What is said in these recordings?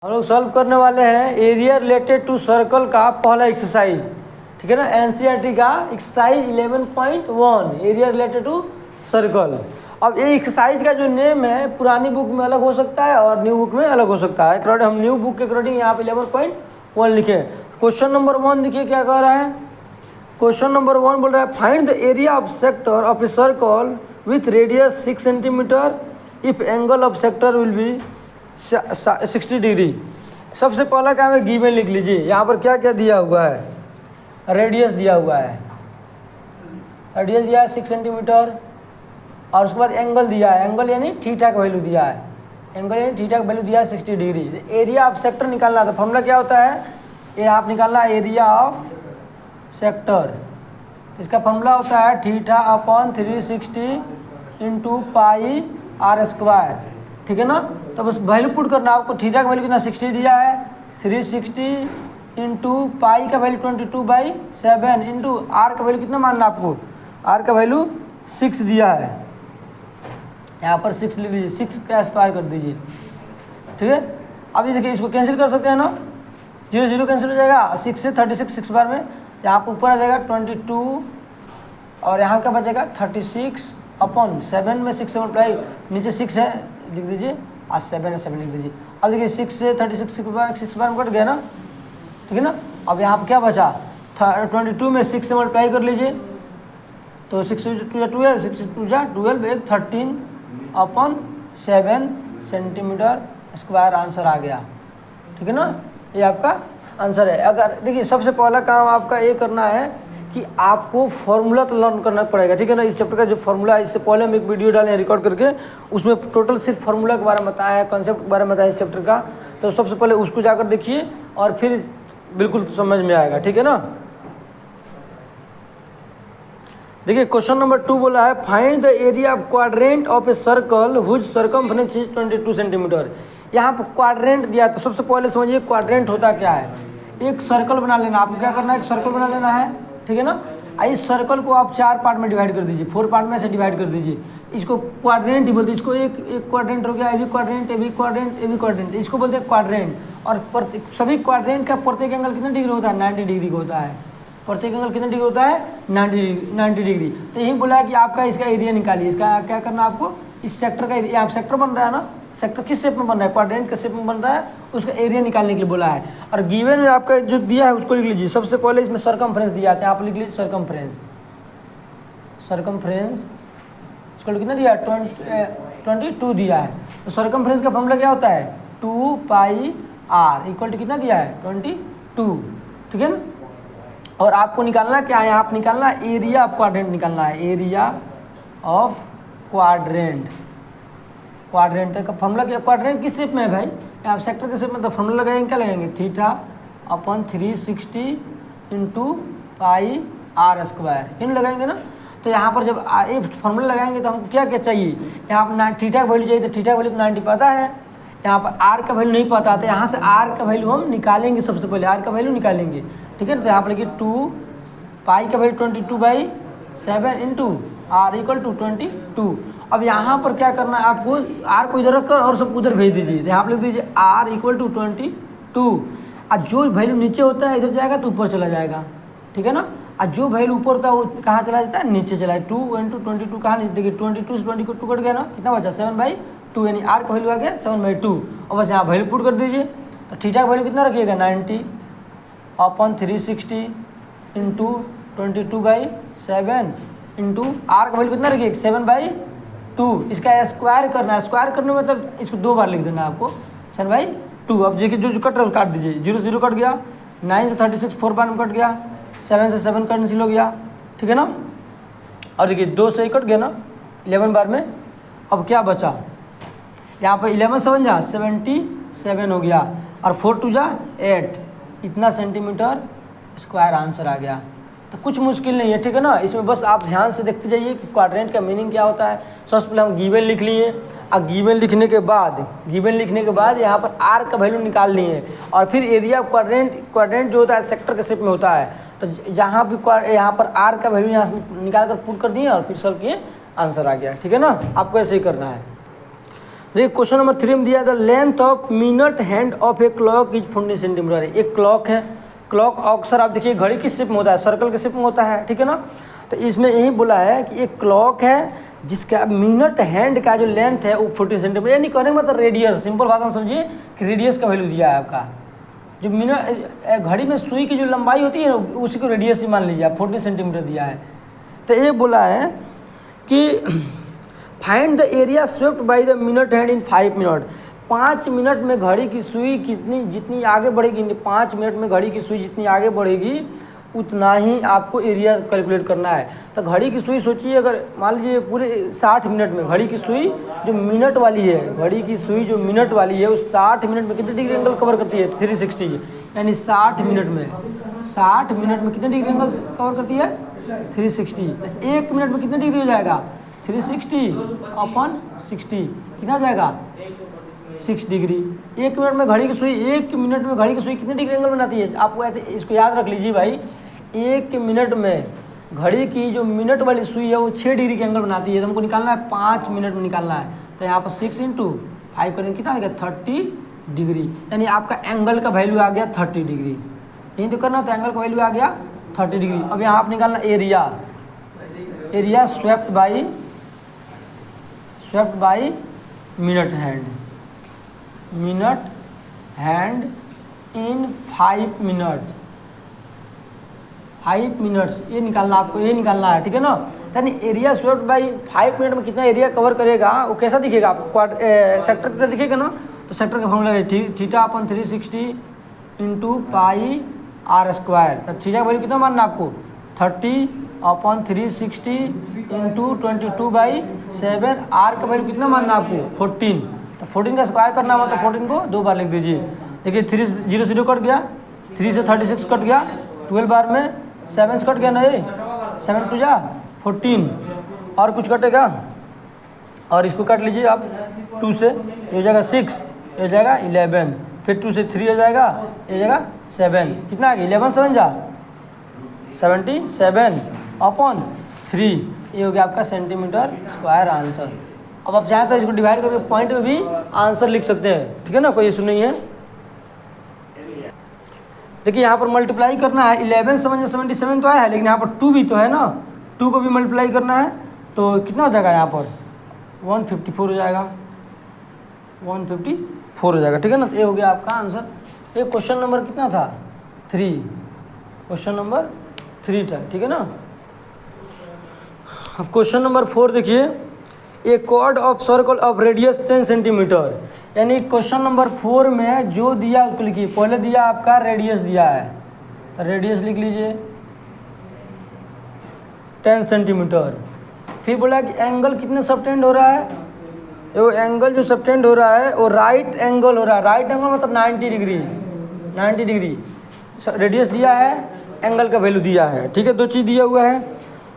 हम लोग सॉल्व करने वाले हैं एरिया रिलेटेड टू सर्कल का पहला एक्सरसाइज। ठीक है ना, एनसीईआरटी का exercise 11.1 area related to circle. अब ये एक्सरसाइज का जो नेम है पुरानी बुक में अलग हो सकता है और न्यू बुक में अलग हो सकता है। अकॉर्डिंग हम न्यू बुक के अकॉर्डिंग यहाँ पे 11.1 लिखे। क्वेश्चन नंबर 1 देखिए क्या कह रहा है। क्वेश्चन नंबर 1 बोल रहा है find the area of sector of a circle with radius 6 centimetre if angle of sector will be 60 degree. सबसे पहला क्या है, गिवन लिख लीजिए। यहाँ पर क्या क्या दिया हुआ है, रेडियस दिया हुआ है, रेडियस दिया है 6 सेंटीमीटर और उसके बाद एंगल दिया है, एंगल यानी थीटा का वैल्यू दिया है, एंगल यानी थीटा का वैल्यू दिया है 60 डिग्री। एरिया ऑफ सेक्टर निकालना था, फॉर्मूला क्या होता है, ये आप निकालना एरिया ऑफ सेक्टर। इसका फॉर्मूला होता है theta upon 360 into pi r square. ठीक है ना, तो बस वैल्यू पुट करना आपको। थीटा का वैल्यू कितना 60 दिया है, 360 इंटू पाई का वैल्यू 22/7 इंटू आर का वैल्यू कितना मानना आपको, आर का वैल्यू 6 दिया है, यहाँ पर 6 लिख लीजिए, 6 का स्क्वायर कर दीजिए। ठीक है, अब ये देखिए इसको कैंसिल कर सकते हैं ना, 0 0 कैंसिल हो जाएगा, 6 से 36 6 बार में यहाँ पर ऊपर आ जाएगा 22 और यहाँ क्या बचेगा 36 अपॉन 7 में 6 से मल्टीप्लाई, नीचे 6 है लिख दीजिए और 7 है 7 लिख दीजिए। अब देखिए 6 से 36 6 बार में कट गया ना, ठीक है ना। अब यहाँ पर क्या बचा, 22 में 6 से मल्टीप्लाई कर लीजिए, तो 6 2 12, 6 2 12, एक 13 अपॉन 7 सेंटीमीटर स्क्वायर आंसर आ गया। ठीक है ना, ये आपका आंसर है। अगर देखिए सबसे पहला काम आपका ये करना है कि आपको फॉर्मूला तो लर्न करना पड़ेगा। ठीक है ना, इस चैप्टर का जो फॉर्मूला है, इससे पहले हम एक वीडियो डाले हैं रिकॉर्ड करके, उसमें टोटल सिर्फ फार्मूला के बारे में बताया है, कॉन्सेप्ट के बारे में बताया इस चैप्टर का। तो सबसे पहले उसको जाकर देखिए और फिर बिल्कुल समझ में आएगा। ठीक है ना, देखिए क्वेश्चन नंबर 2 बोला है find the area of quadrant of a circle whose circumference is 22 centimetre. यहाँ पर क्वाड्रेंट दिया, तो सबसे पहले समझिए क्वाड्रेंट होता क्या है। एक सर्कल बना लेना, आपको क्या करना है, एक सर्कल बना लेना है। ठीक है ना, इस सर्कल को आप 4 पार्ट में डिवाइड कर दीजिए, 4 पार्ट में से डिवाइड कर दीजिए। इसको क्वाड्रेंट ही बोलते हैं, इसको एक क्वाड्रेंट हो गया, A B quadrant, A B quadrant, A B quadrant, इसको बोलते हैं क्वाड्रेंट। और सभी क्वाड्रेंट का प्रत्येक एंगल कितना डिग्री होता है, 90 डिग्री का होता है। प्रत्येक एंगल कितना डिग्री होता है, 90 डिग्री। तो यही बोला है कि आपका इसका एरिया निकालिए। इसका क्या करना आपको, इस सेक्टर का एरिया, आप सेक्टर बन रहा है ना, सेक्टर किस शेप में बन रहा है, क्वाड्रेंट के शेप में बन रहा है, उसका एरिया निकालने के लिए बोला है। और गिवन में आपका जो दिया है उसको लिख लीजिए। सबसे पहले इसमें सर्कमफ्रेंस दिया है, आप लिख लीजिए सर्कमफ्रेंस। सर्कमफ्रेंस इसको कितना दिया है, 22 दिया है। तो सर्कमफ्रेंस का फॉर्मूला क्या होता है, 2 पाई आर इक्वल टू कितना दिया है, 22। ठीक है ना, और आपको निकालना क्या है, आप निकालना एरिया ऑफ क्वाड्रेंट निकालना है, एरिया ऑफ क्वाड्रेंट। क्वाड्रेंट का फॉर्मूला क्या, क्वाड्रेंट किस शेप में है भाई, आप सेक्टर के शेप में, तो फॉर्मूला लगाएंगे, क्या लगाएंगे, theta upon 360 into pi r square, इन लगाएंगे ना। तो यहाँ पर जब ये फॉर्मूला लगाएंगे तो हमको क्या क्या चाहिए, यहाँ पर थीटा का वैल्यू चाहिए, तो थीटा का वैल्यू 90 पता है, यहाँ पर आर का वैल्यू नहीं पता, तो यहाँ से आर का वैल्यू हम निकालेंगे। सबसे पहले आर का वैल्यू निकालेंगे। ठीक है, तो यहाँ पर लिखिए 2 पाई का value 22/7 into r equal to 22। अब यहाँ पर क्या करना है आपको, आर को इधर रखकर और सब उधर भेज दीजिए। तो यहाँ पर लिख दीजिए आर इक्वल टू 22। और जो वैल्यू नीचे होता है इधर जाएगा तो ऊपर चला जाएगा। ठीक है ना, और जो वैल्यू ऊपर होता है वो कहाँ चला जाता है, नीचे चला है। 2 इंटू 22 कहाँ नीचे, देखिए 22 से 22 कट गया ना, कितना बचा 7/2, यानी आर का वैल्यू आ गया 7/2। और बस यहाँ वैल्यू पुट कर दीजिए। तो थीटा का वैल्यू कितना रखिएगा, 90 अपॉन 360 इंटू 22/7 इंटू आर का वैल्यू कितना रखिए 7/2। इसका स्क्वायर करना है, स्क्वायर करने में मतलब इसको 2 बार लिख देना है आपको, 7/2। अब देखिए जो कट रहा है काट दीजिए, 0 0 कट गया, 9 से 36 4 बार में कट गया, 7 से 7 कैंसिल हो गया। ठीक है ना, और देखिए 2 से ही कट गया ना 11 बार में। अब क्या बचा, यहाँ पर 11 7 जा 77 हो गया, और 4 2 जा 8, इतना सेंटीमीटर स्क्वायर आंसर आ गया। तो कुछ मुश्किल नहीं है। ठीक है ना, इसमें बस आप ध्यान से देखते जाइए कि क्वाड्रेंट का मीनिंग क्या होता है। सबसे पहले हम गिवन लिख लिए, और गिवन लिखने के बाद यहाँ पर आर का वैल्यू निकाल लिए, और फिर एरिया क्वाड्रेंट जो होता है सेक्टर के शेप में होता है। तो जहाँ भी यहाँ पर आर का वैल्यू यहाँ से निकाल कर पुट कर दिए और फिर सॉल्व किए, आंसर आ गया। ठीक है ना, आपको ऐसे ही करना है। देखिए क्वेश्चन नंबर 3 में दिया the length of minute hand of a clock is 40 centimetre. एक क्लॉक है, क्लॉक अक्सर आप देखिए घड़ी किस शेप में होता है, सर्कल के शेप में होता है, ठीक है ना। तो इसमें यही बोला है कि एक क्लॉक है जिसका मिनट हैंड का जो लेंथ है वो 40 सेंटीमीटर, यानी कहने मतलब रेडियस, सिंपल भाषा में समझिए कि रेडियस का वैल्यू दिया है आपका। जो मिनट घड़ी में सुई की जो लंबाई होती है उसी को रेडियस ही मान लीजिए आप, 40 सेंटीमीटर दिया है। तो ये बोला है कि find the area swept by the minute hand in 5 minute. 5 minute में घड़ी की सुई जितनी आगे बढ़ेगी, 5 मिनट में घड़ी की सुई जितनी आगे बढ़ेगी उतना ही आपको एरिया कैलकुलेट करना है। तो घड़ी की सुई सोचिए, अगर मान लीजिए पूरे 60 मिनट में घड़ी की सुई जो मिनट वाली है, घड़ी की सुई जो मिनट वाली है उस 60 मिनट में कितने डिग्री एंगल कवर करती है? 360, यानी 60 मिनट में कितने डिग्री एंगल कवर करती है? 360। 1 मिनट में कितने डिग्री हो जाएगा? 360/60 कितना हो जाएगा? 6 डिग्री। 1 मिनट में घड़ी की सुई, 1 मिनट में घड़ी की सुई कितने डिग्री एंगल बनाती है? आपको इसको याद रख लीजिए भाई, 1 मिनट में घड़ी की जो मिनट वाली सुई है वो 6 डिग्री के एंगल बनाती है। तो हमको निकालना है 5 मिनट में निकालना है। तो यहाँ पर 6 × 5 करेंगे कितना आ गया? 30 डिग्री, यानी आपका एंगल का वैल्यू आ गया 30 डिग्री। यही तो करना, तो एंगल का वैल्यू आ गया 30 डिग्री। अब यहाँ आप निकालना area swept by minute hand in 5 minutes, ये निकालना आपको, ये निकालना है, ठीक है ना। यानी एरिया स्वेप्ट बाई 5 मिनट में कितना एरिया कवर करेगा वो कैसा दिखेगा आपको? सेक्टर कितना दिखेगा ना। तो सेक्टर का फॉर्मूला है θ/360 × πr²। तो थीटा का वैल्यू कितना मानना आपको? 30/360 × 22/7। आर का वैल्यू कितना मानना आपको? 14। तो 14 का स्क्वायर करना हो तो 14 को 2 बार लिख दीजिए। देखिए 3 0 0 कट गया, 3 से 36 कट गया, 12 बार में 7 कट गया ना, ये 7 × 2 = 14। और कुछ कटेगा? और इसको काट लीजिए आप 2 से, ये हो जाएगा 6, ये हो जाएगा 11, फिर 2 से 3 हो जाएगा, ये हो जाएगा 7। कितना आ गया? 11 7 जा 77/3, ये हो गया आपका सेंटीमीटर स्क्वायर आंसर। अब आप चाहें तो इसको डिवाइड करके पॉइंट में भी आंसर लिख सकते हैं, ठीक है ना, कोई इशू नहीं है। देखिए यहाँ पर मल्टीप्लाई करना है, 11 77 तो आया है, लेकिन यहाँ पर 2 भी तो है ना, 2 को भी मल्टीप्लाई करना है। तो कितना हो जाएगा? यहाँ पर 154 हो जाएगा, 154 हो जाएगा, ठीक है ना। ये हो गया आपका आंसर। ये क्वेश्चन नंबर कितना था? 3, क्वेश्चन नंबर 3 था, ठीक है ना। अब क्वेश्चन नंबर 4 देखिए, a chord of circle of radius 10 centimetre. यानी क्वेश्चन नंबर 4 में जो दिया उसको लिखिए। पहले दिया आपका रेडियस दिया है, तो रेडियस लिख लीजिए 10 सेंटीमीटर। फिर बोला कि एंगल कितने सबटेंड हो रहा है? वो एंगल जो सबटेंड हो रहा है वो राइट एंगल हो रहा है। राइट एंगल मतलब 90 डिग्री। रेडियस दिया है, एंगल का वैल्यू दिया है, ठीक है, 2 चीज़ दिया हुआ है।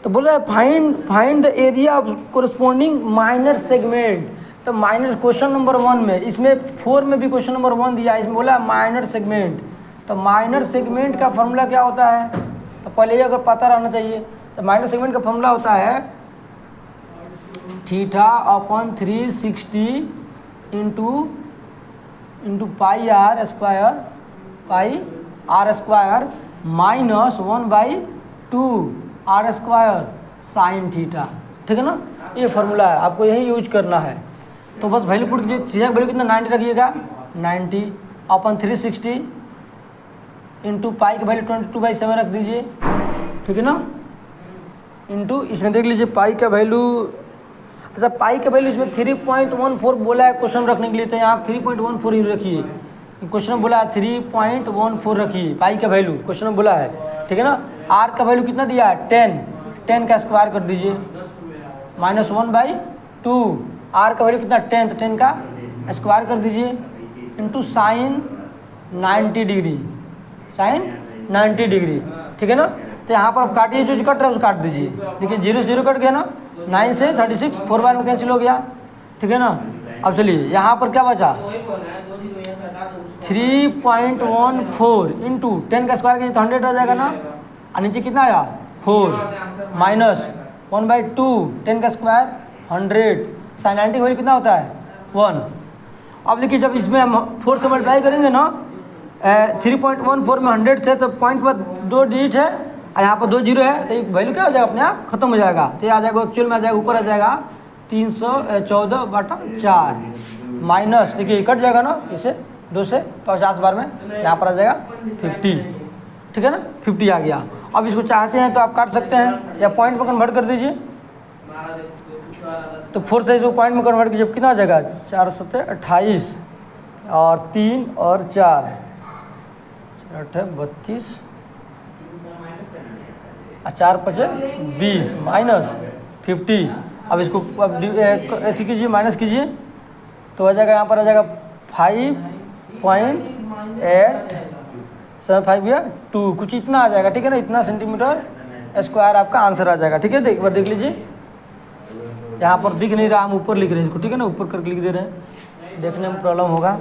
तो बोला find the area of corresponding minor segment. तो माइनर क्वेश्चन नंबर 1 में, इसमें 4 में भी क्वेश्चन नंबर 1 दिया है, इसमें बोला माइनर सेगमेंट। तो माइनर सेगमेंट का फॉर्मूला क्या होता है? तो पहले ये अगर पता रहना चाहिए। तो माइनर सेगमेंट का फॉर्मूला होता है θ/360 × πr² minus 1/2 r² sine theta, ठीक है ना। ये फार्मूला है, आपको यही यूज करना है। तो बस वैल्यू पुट कीजिए। थीटा का वैल्यू कितना? 90 रखिएगा, 90/360 × पाई का वैल्यू 22/7 रख दीजिए, ठीक है ना। इंटू इसमें देख लीजिए पाई का वैल्यू, अच्छा पाई का वैल्यू इसमें 3.14 बोला है क्वेश्चन रखने के लिए, तो यहाँ आप 3.14 ही रखिए। क्वेश्चन में बोला है 3.14 रखिए पाई का वैल्यू, क्वेश्चन में बोला है, ठीक है ना। आर का वैल्यू कितना दिया है? 10 का स्क्वायर कर दीजिए, -1/2। आर का वैल्यू कितना? 10, तो 10 का स्क्वायर कर दीजिए, इंटू साइन 90 डिग्री, ठीक है ना। तो यहाँ पर आप काटिए, जो कट रहा है उसको काट दीजिए। देखिए 0 0 कट गया ना, 9 से 36 4 बार में कैंसिल हो गया, ठीक है ना। अब चलिए यहाँ पर क्या बचा? 3.14 इंटू 10 का स्क्वायर कीजिए तो 100 आ जाएगा ना, और नीचे कितना आया? 4 माइनस 1/2 10 का स्क्वायर 100 साइन 90 वैल्यू कितना होता है? 1। अब देखिए जब इसमें हम 4 से मल्टीप्लाई करेंगे ना 3.14 में 100 से, तो पॉइंट पर 2 डिजिट है और यहाँ पर 2 जीरो है, तो वैल्यू क्या हो जाएगा, अपने आप खत्म हो जाएगा। तो ये आ जाएगा एक्चुअल में आ जाएगा, ऊपर आ जाएगा 314/4 माइनस, देखिए कट जाएगा ना इसे 2 से 50 बार में, यहाँ पर आ जाएगा 50, ठीक है ना, 50 आ गया। अब इसको चाहते हैं तो आप काट सकते हैं या पॉइंट में कन्वर्ट कर दीजिए। तो 4 से इसको पॉइंट में कन्वर्ट कीजिए, कितना आ जाएगा 4 7 28 और 3 और 4 8 32 और 4 5 20 माइनस 50। अब इसको अब अथी कीजिए, माइनस कीजिए, तो आ जाएगा यहाँ पर आ जाएगा 5.875 या 2 कुछ इतना आ जाएगा, ठीक है ना, इतना सेंटीमीटर स्क्वायर आपका आंसर आ जाएगा। ठीक है, एक बार देख लीजिए, यहाँ पर दिख नहीं रहा, हम ऊपर लिख रहे हैं इसको, ठीक है ना, ऊपर करके लिख दे रहे हैं, देखने में प्रॉब्लम होगा।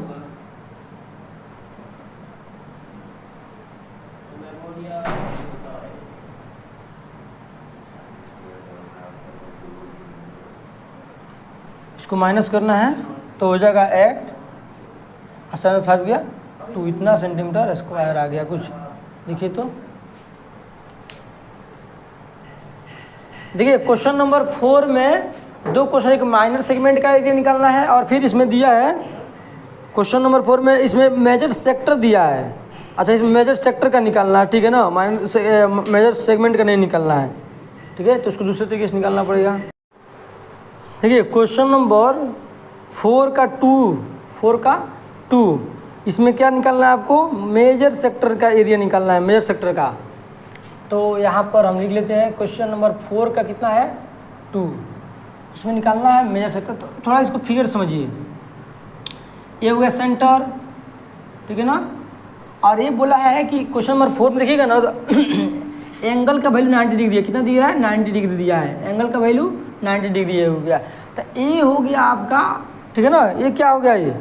इसको माइनस करना है तो हो जाएगा 8.75 गया 2, इतना सेंटीमीटर स्क्वायर आ गया कुछ। देखिए तो देखिए क्वेश्चन नंबर 4 में 2 क्वेश्चन, एक माइनर सेगमेंट का एरिया निकालना है और फिर इसमें दिया है क्वेश्चन नंबर 4 में इसमें मेजर सेक्टर दिया है। अच्छा, इसमें मेजर सेक्टर का निकालना है, ठीक है ना, मेजर सेगमेंट का नहीं निकालना है, ठीक है, तो उसको दूसरे तरीके से निकालना पड़ेगा। देखिए क्वेश्चन नंबर 4 का 2 इसमें क्या निकालना है आपको, मेजर सेक्टर का एरिया निकालना है, मेजर सेक्टर का। तो यहाँ पर हम लिख लेते हैं क्वेश्चन नंबर 4 का कितना है 2, इसमें निकालना है मेजर सेक्टर। तो थोड़ा इसको फिगर समझिए, ये हो गया सेंटर, ठीक है ना, और ये बोला है कि क्वेश्चन नंबर 4 में देखिएगा ना, तो एंगल का वैल्यू 90 डिग्री है, कितना दिया है 90 डिग्री दिया है, एंगल का वैल्यू 90 डिग्री हो गया। तो ये हो गया आपका, ठीक है ना, ये क्या हो गया, ये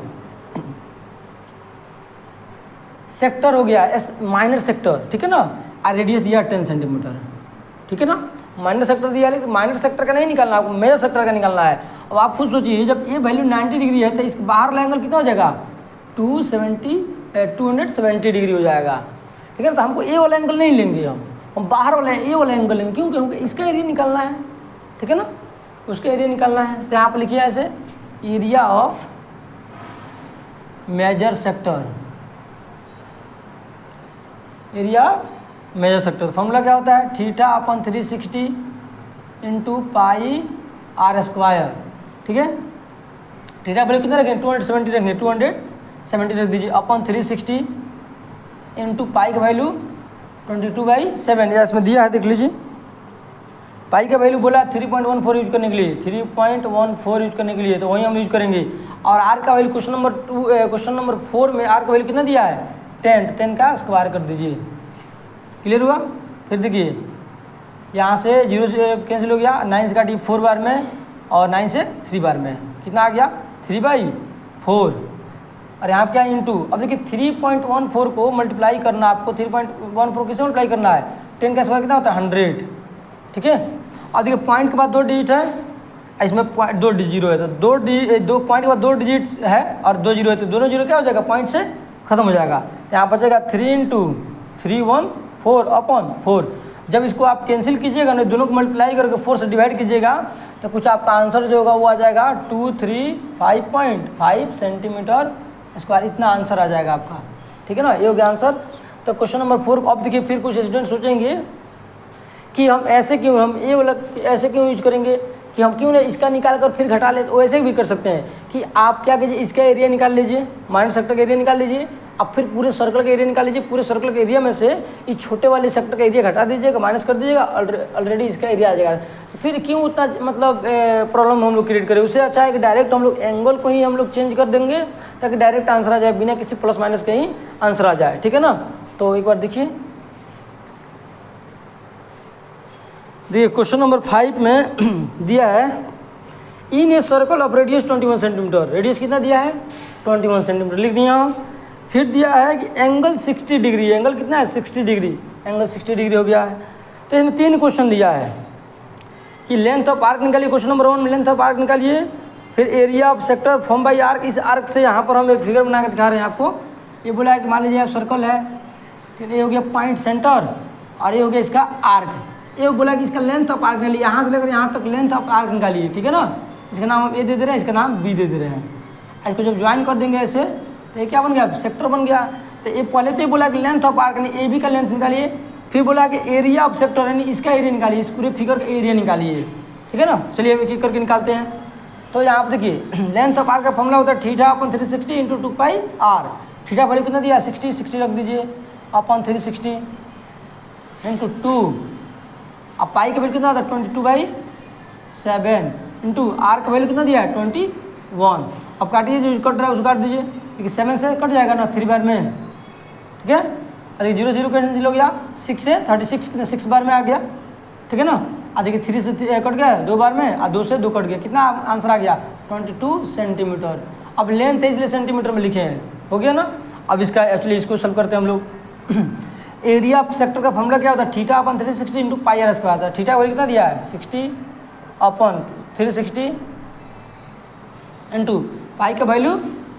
सेक्टर हो गया, माइनर सेक्टर, ठीक है ना, और रेडियस दिया 10 सेंटीमीटर, ठीक है ना, माइनर सेक्टर दिया, लेकिन माइनर सेक्टर का नहीं निकालना आपको, मेजर सेक्टर का निकालना है। अब आप खुद सोचिए, जब ये वैल्यू 90 डिग्री है तो इसके बाहर वाला एंगल कितना हो जाएगा 270 डिग्री हो जाएगा, ठीक है ना। तो हमको ए वाला एंगल नहीं लेंगे, हम बाहर वाला ए वाला एंगल लेंगे, क्योंकि हमको इसका एरिया निकालना है, ठीक है ना, उसका एरिया निकालना है। तो यहाँ पर लिखिए ऐसे, area of major sector, area major sector formula क्या होता है, θ/360 इंटू पाई r स्क्वायर, ठीक है। थीटा वैल्यू कितना रखेंगे 270 रखेंगे, 270 रख दीजिए, अपन 360 इंटू पाई का वैल्यू 22/7, या इसमें दिया है देख लीजिए। पाई का वैल्यू बोला 3.14 यूज करने के लिए, 3.14 यूज करने के लिए, तो वही हम यूज करेंगे। और आर का वैल्यू क्वेश्चन नंबर 4 में आर का वैल्यू कितना दिया है 10, तो 10 का स्क्वायर कर दीजिए, क्लियर हुआ। फिर देखिए यहाँ से 0 से कैंसिल हो गया, 9 से काटिए 4 बार में और 9 से 3 बार में, कितना आ गया 3/4, और यहाँ क्या इंटू। अब देखिए 3.14 को मल्टीप्लाई करना आपको, 3.14 किससे मल्टीप्लाई करना है, 10 का स्क्वायर कितना होता है 100, ठीक है। अब देखिए पॉइंट के बाद 2 डिजिट है, इसमें 2 जीरो है, तो 2 पॉइंट के बाद 2 डिजिट है और 2 जीरो है, तो दोनों जीरो क्या हो जाएगा, पॉइंट से खत्म हो जाएगा। तो यहाँ बचेगा 3 × 314/4। जब इसको आप कैंसिल कीजिएगा ना, दोनों को मल्टीप्लाई करके 4 से डिवाइड कीजिएगा, तो कुछ आपका आंसर जो होगा वो आ जाएगा 235.5 सेंटीमीटर स्क्वायर, इतना आंसर आ जाएगा आपका, ठीक है ना, ये हो गया आंसर। तो क्वेश्चन नंबर 4। अब देखिए फिर कुछ स्टूडेंट सोचेंगे कि हम ऐसे क्यों, हम ये वाला ऐसे क्यों यूज करेंगे, कि हम क्यों ना इसका निकाल कर फिर घटा ले, तो ऐसे भी कर सकते हैं कि आप क्या कीजिए, इसका एरिया निकाल लीजिए, माइनर सेक्टर का एरिया निकाल लीजिए, अब फिर पूरे सर्कल का एरिया निकाल लीजिए, पूरे सर्कल के एरिया में से इस छोटे वाले सेक्टर का एरिया घटा दीजिएगा, माइनस कर दीजिएगा, ऑलरेडी इसका एरिया आ जाएगा। तो फिर क्यों उतना मतलब प्रॉब्लम हम लोग क्रिएट करें, उससे अच्छा है कि डायरेक्ट हम लोग एंगल को ही हम लोग चेंज कर देंगे, ताकि डायरेक्ट आंसर आ जाए, बिना किसी प्लस माइनस के ही आंसर आ जाए, ठीक है ना। तो एक बार देखिए क्वेश्चन नंबर 5 में दिया है, in a circle of radius 21 centimetre, radius कितना दिया है 21 सेंटीमीटर लिख दिया। फिर दिया है कि एंगल 60 डिग्री, एंगल कितना है 60 डिग्री, एंगल 60 डिग्री हो गया है। तो इसमें 3 क्वेश्चन दिया है कि लेंथ ऑफ आर्क निकालिए, क्वेश्चन नंबर 1 में लेंथ ऑफ आर्क निकालिए, फिर area of sector form by arc, इस आर्क से यहाँ पर हम एक फिगर बना के दिखा रहे हैं आपको। ये बोला है कि मान लीजिए आप सर्कल है, ठीक है, ये हो गया पॉइंट सेंटर और ये हो गया इसका आर्क। ये बोला कि इसका लेंथ ऑफ आर्क निकालिए, यहाँ से लेकर यहाँ तक लेंथ ऑफ आर्क निकालिए, ठीक है ना। इसका नाम हम ए दे दे रहे हैं, इसका नाम बी दे दे रहे हैं। इसको जब ज्वाइन कर देंगे ऐसे तो ये क्या बन गया, सेक्टर बन गया। तो ये पहले तो ये बोला कि लेंथ ऑफ आर्क यानी ए बी का लेंथ निकालिए, फिर बोला कि एरिया ऑफ सेक्टर यानी इसका एरिया निकालिए, इस पूरे फिगर का एरिया निकालिए, ठीक है ना। चलिए अब एक करके निकालते हैं। तो यहाँ पर देखिए लेंथ ऑफ आर्क का फॉर्मूला होता है theta upon 360 into 2 pi r. Theta value कितना दिया 60 रख दीजिए अपन 360 इंटू 2। अब पाई का वैल्यू कितना था 22/7 इंटू आर का वैल्यू कितना दिया है 21। अब काटिए, जो कट रहा है उसको काट दीजिए, क्योंकि 7 से कट जाएगा ना 3 बार में, ठीक है। अरे 0 0 कैंसिल हो गया, 6 से 36 कितना 6 बार में आ गया, ठीक है ना। और देखिए 3 से कट गया 2 बार में और 2 से 2 कट गया, कितना आंसर आ गया 22 सेंटीमीटर। अब लेंथ है इसलिए सेंटीमीटर में लिखे हैं, हो गया ना। अब इसका एक्चुअली इसको सॉल्व करते हैं हम लोग। एरिया ऑफ सेक्टर का फॉर्मूला क्या होता है, theta upon 360 into pi r square था। थीटा वैल्यू कितना दिया है 60 अपन 360 इंटू पाई का वैल्यू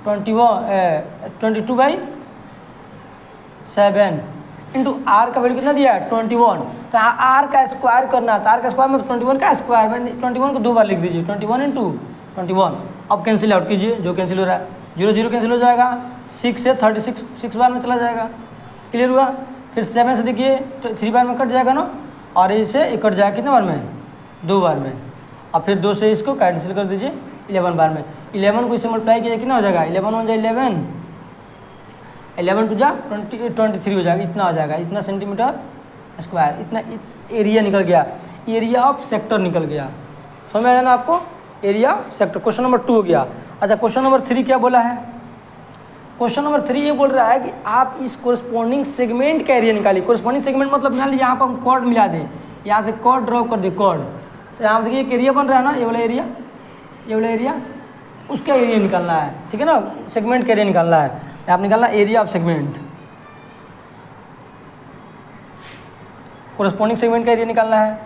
22/7 इंटू आर का वैल्यू कितना दिया है 21। तो आर का स्क्वायर करना है, तो आर का स्क्वायर मतलब 21 का स्क्वायर में 21 को 2 बार लिख दीजिए 21 इंटू 21। अब कैंसिल आउट कीजिए, जो कैंसिल हो रहा है 0 0 कैंसिल हो जाएगा, 6 से 36 6 बार में चला जाएगा, क्लियर हुआ। फिर 7 से देखिए 3 बार में कट जाएगा ना, और इससे ये कट जाएगा कितने बार में 2 बार में। अब फिर 2 से इसको कैंसिल कर दीजिए 11 बार में। 11 को इससे मल्टीप्लाई किया कितना हो जाएगा 11 1 11 11 टू जा 23 हो जाएगा, इतना हो जाएगा, इतना सेंटीमीटर स्क्वायर, इतना एरिया निकल गया, एरिया ऑफ सेक्टर निकल गया। समझ में आया ना आपको, एरिया सेक्टर। क्वेश्चन नंबर 2 हो गया। अच्छा क्वेश्चन नंबर 3 क्या बोला है, क्वेश्चन नंबर 3 ये बोल रहा है कि आप इस कोरस्पॉन्डिंग सेगमेंट का एरिया निकालिए। कोरस्पॉन्डिंग सेगमेंट मतलब मान लीजिए यहाँ पर हम कॉर्ड मिला दें, यहाँ से कॉर्ड ड्रॉ कर दे कॉर्ड, तो यहाँ देखिए एक एरिया बन रहा है ना, ये वाला एरिया, ये वाला एरिया, उसका एरिया निकालना है, ठीक है ना। सेगमेंट का एरिया निकालना है, आप निकालना area of segment, corresponding segment का एरिया निकालना है,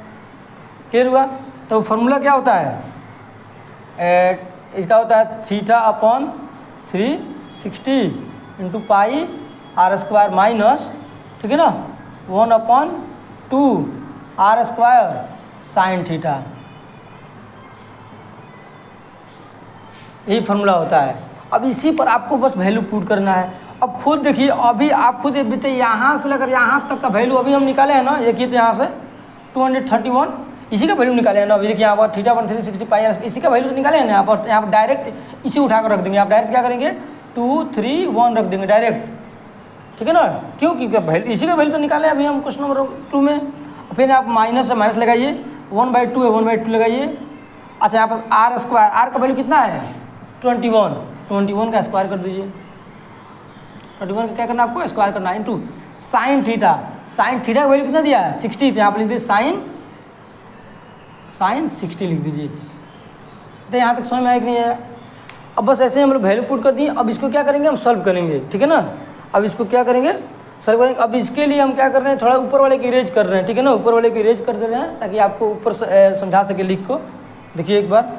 क्लियर हुआ। तो फॉर्मूला क्या होता है, इसका होता है theta upon 360 into pi r square minus, ठीक है ना, 1/2 आर स्क्वायर साइन थीटा, यही फॉर्मूला होता है। अब इसी पर आपको बस वैल्यू पुट करना है। अब खुद देखिए, अभी आप खुद बीते यहाँ से लेकर यहाँ तक का वैल्यू अभी हम निकाले हैं ना, एक ही तो यहाँ से 231 इसी का वैल्यू निकाले हैं ना। अभी देखिए यहाँ पर थीटा 360 पाई इसी का वैल्यू तो निकाले हैं ना। यहाँ पर डायरेक्ट इसी उठाकर रख देंगे, आप डायरेक्ट क्या करेंगे 2 3 1 रख देंगे डायरेक्ट, ठीक है ना। क्यों, क्योंकि वैल्यू इसी का वैल्यू तो निकाले अभी हम क्वेश्चन नंबर 2 में। फिर आप माइनस से माइनस लगाइए, 1/2 है 1/2 लगाइए। अच्छा यहाँ पर आर स्क्वायर, आर का वैल्यू कितना है 21 का स्क्वायर कर दीजिए, 21 का क्या करना है आपको स्क्वायर करना है, into sine theta, sine theta का वैल्यू कितना दिया है 60, तो यहाँ पर लिख दीजिए साइन 60 लिख दीजिए। तो यहाँ तक समझ में आया कि नहीं आया। अब बस ऐसे हम लोग वैल्यू पुट कर दिए। अब इसको क्या करेंगे हम सॉल्व करेंगे, ठीक है ना। अब इसको क्या करेंगे सॉल्व करेंगे। अब इसके लिए हम क्या कर रहे हैं, थोड़ा ऊपर वाले की इरेज कर रहे हैं, ठीक है ना, ऊपर वाले की इरेज कर दे रहे हैं ताकि आपको ऊपर समझा सके लिख को। देखिए एक बार,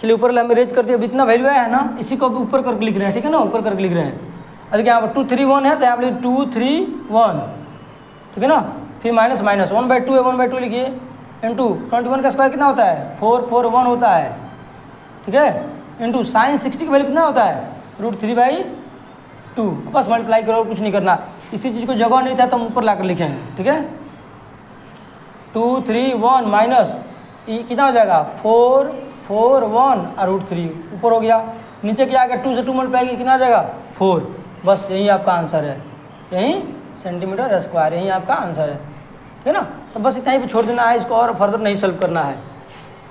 चलिए ऊपर हम इरेज कर दिए। अब इतना वैल्यू है ना, इसी को ऊपर करके लिख रहे हैं, ठीक है ना, ऊपर करके लिख रहे हैं। देखिए यहाँ पर 2 3 1 है, तो यहाँ पर 2 3 1, ठीक है ना। फिर माइनस 1/2 है 1/2 लिखिए, इंटू 21 का स्क्वायर कितना होता है 441 होता है, ठीक है, इंटू साइन 60 का वैल्यू कितना होता है √3/2। बस मल्टीप्लाई करो, कुछ नहीं करना। इसी चीज़ को जगह नहीं था तो हम ऊपर लाकर लिखेंगे, ठीक है। 2 3 1 माइनस कितना हो जाएगा 4 4 1 और √3 ऊपर हो गया। नीचे क्या आ गया 2 से 2 मल्टीप्लाई कितना आ जाएगा 4। बस यही आपका आंसर है, यही सेंटीमीटर स्क्वायर, यही आपका आंसर है, ठीक है ना। तो बस इतना ही पे छोड़ देना है, इसको और फर्दर नहीं सॉल्व करना है।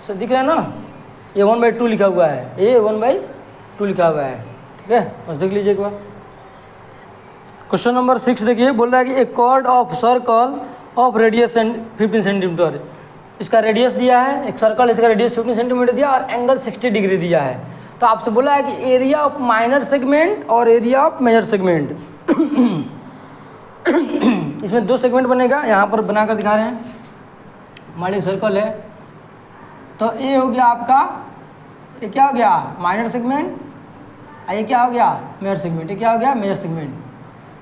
सो दिख रहा है ना, ये 1/2 लिखा हुआ है, ये 1/2 लिखा हुआ है, ठीक है। बस देख लीजिए एक बार। क्वेश्चन नंबर 6 देखिए, बोल रहा है कि एक chord of circle of radius 15 centimetre, इसका रेडियस दिया है, एक सर्कल इसका रेडियस 15 सेंटीमीटर दिया और एंगल 60 डिग्री दिया है। तो आपसे बोला है कि एरिया ऑफ माइनर सेगमेंट और एरिया ऑफ मेजर सेगमेंट इसमें 2 सेगमेंट बनेगा, यहाँ पर बनाकर दिखा रहे हैं। मान लीजिए सर्कल है, तो ये हो गया आपका, ये क्या हो गया माइनर सेगमेंट, ये क्या हो गया मेजर सेगमेंट, ये क्या हो गया मेजर सेगमेंट।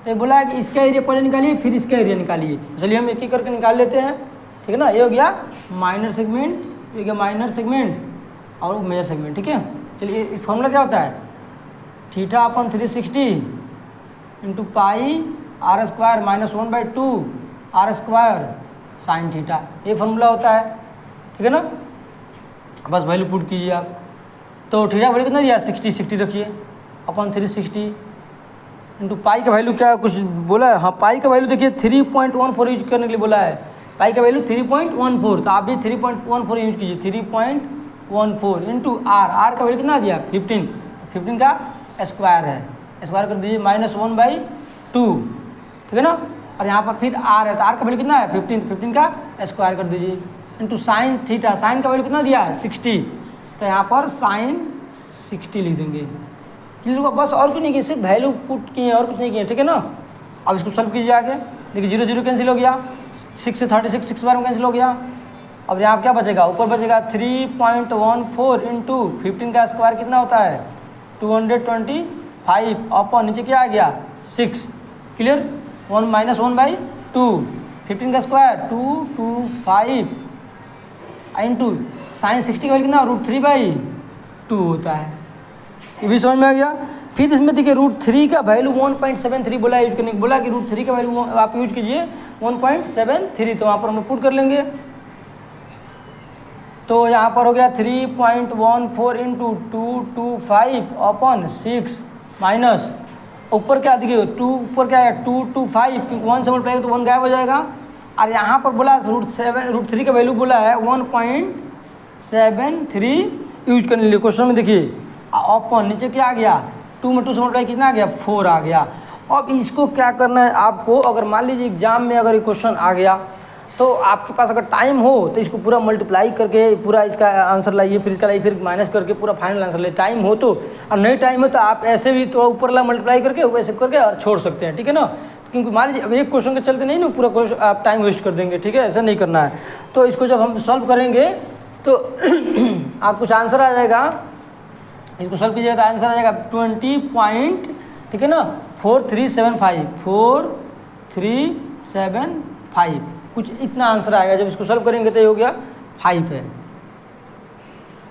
तो ये बोला है कि इसका एरिया पहले निकालिए फिर इसका एरिया निकालिए, तो चलिए हम एक एक करके निकाल लेते हैं, ठीक है ना। ये हो गया माइनर सेगमेंट, ये हो गया माइनर सेगमेंट और मेजर सेगमेंट, ठीक है। चलिए इस फॉर्मूला क्या होता है, theta upon 360 into pi r square minus 1/2 r square sine theta, ये फॉर्मूला होता है, ठीक है ना। बस वैल्यू पुट कीजिए आप। तो थीटा वैल्यू कितना दिया 60 रखिए अपन 360 इंटू पाई का वैल्यू क्या कुछ बोला है, हाँ पाई का वैल्यू देखिए 3.14 यूज करने के लिए बोला है, पाई का वैल्यू 3.14, तो आप भी 3.14 यूज कीजिए, 3.14 इंटू आर का वैल्यू कितना दिया 15, 15 का स्क्वायर है, स्क्वायर कर दीजिए -1/2, ठीक है ना। और यहाँ पर फिर आर है, तो आर का वैल्यू कितना है 15, 15 का स्क्वायर कर दीजिए इंटू साइन थीटा, साइन का वैल्यू कितना दिया है 60, तो यहाँ पर साइन 60 लिख देंगे। क्लियर होगा, बस और कुछ नहीं किया, सिर्फ वैल्यू पुट किए और कुछ नहीं किए, ठीक है ना। अब इसको सॉल्व कीजिए आगे, देखिए 0 0 कैंसिल हो गया, 6 से 36 6 बार में कैंसिल हो गया। अब यहाँ क्या बचेगा, ऊपर बचेगा 3.14 इंटू 15 का स्क्वायर कितना होता है 225 अपन नीचे क्या आ गया 6, क्लियर 1 - 1/2, 15 का स्क्वायर 225 इंटू साइन 60 का वैल्यू कितना √3/2 होता है, ये भी समझ में आ गया। फिर इसमें देखिए √3 का वैल्यू 1.73 बोला यूज करने, बोला कि √3 का वैल्यू आप यूज कीजिए 1.73, तो वहाँ पर हम पुट कर लेंगे। तो यहाँ पर हो गया 3.14 इंटू 225 अपन 6 माइनस ऊपर क्या देखिए 2 ऊपर क्या है 225, क्योंकि 1 से मल्टीप्लाई तो 1 गायब हो जाएगा। और यहाँ पर बोला √3 का वैल्यू बोला है 1.73 यूज करने के लिए क्वेश्चन में देखिए, अपन नीचे क्या आ गया 2 में 2 से मल्टीप्लाई कितना आ गया 4 आ गया। अब इसको क्या करना है आपको, अगर मान लीजिए एग्जाम में अगर ये क्वेश्चन आ गया तो आपके पास अगर टाइम हो तो इसको पूरा मल्टीप्लाई करके पूरा इसका आंसर लाइए, फिर इसका लाइए, फिर माइनस करके पूरा फाइनल आंसर लाइए, टाइम हो तो। और नहीं टाइम है तो आप ऐसे भी तो ऊपर ला मल्टीप्लाई करके वैसे करके और छोड़ सकते हैं, ठीक है ना। क्योंकि मान लीजिए अब एक क्वेश्चन के चलते नहीं ना पूरा क्वेश्चन आप टाइम वेस्ट कर देंगे, ठीक है, ऐसा नहीं करना है। तो इसको जब हम सॉल्व करेंगे तो आप कुछ आंसर आ जाएगा, इसको सॉल्व कीजिएगा तो आंसर आ जाएगा 20 ठीक है ना 4375 कुछ इतना आंसर आएगा। जब इसको सॉल्व करेंगे तो ये हो गया 5 है।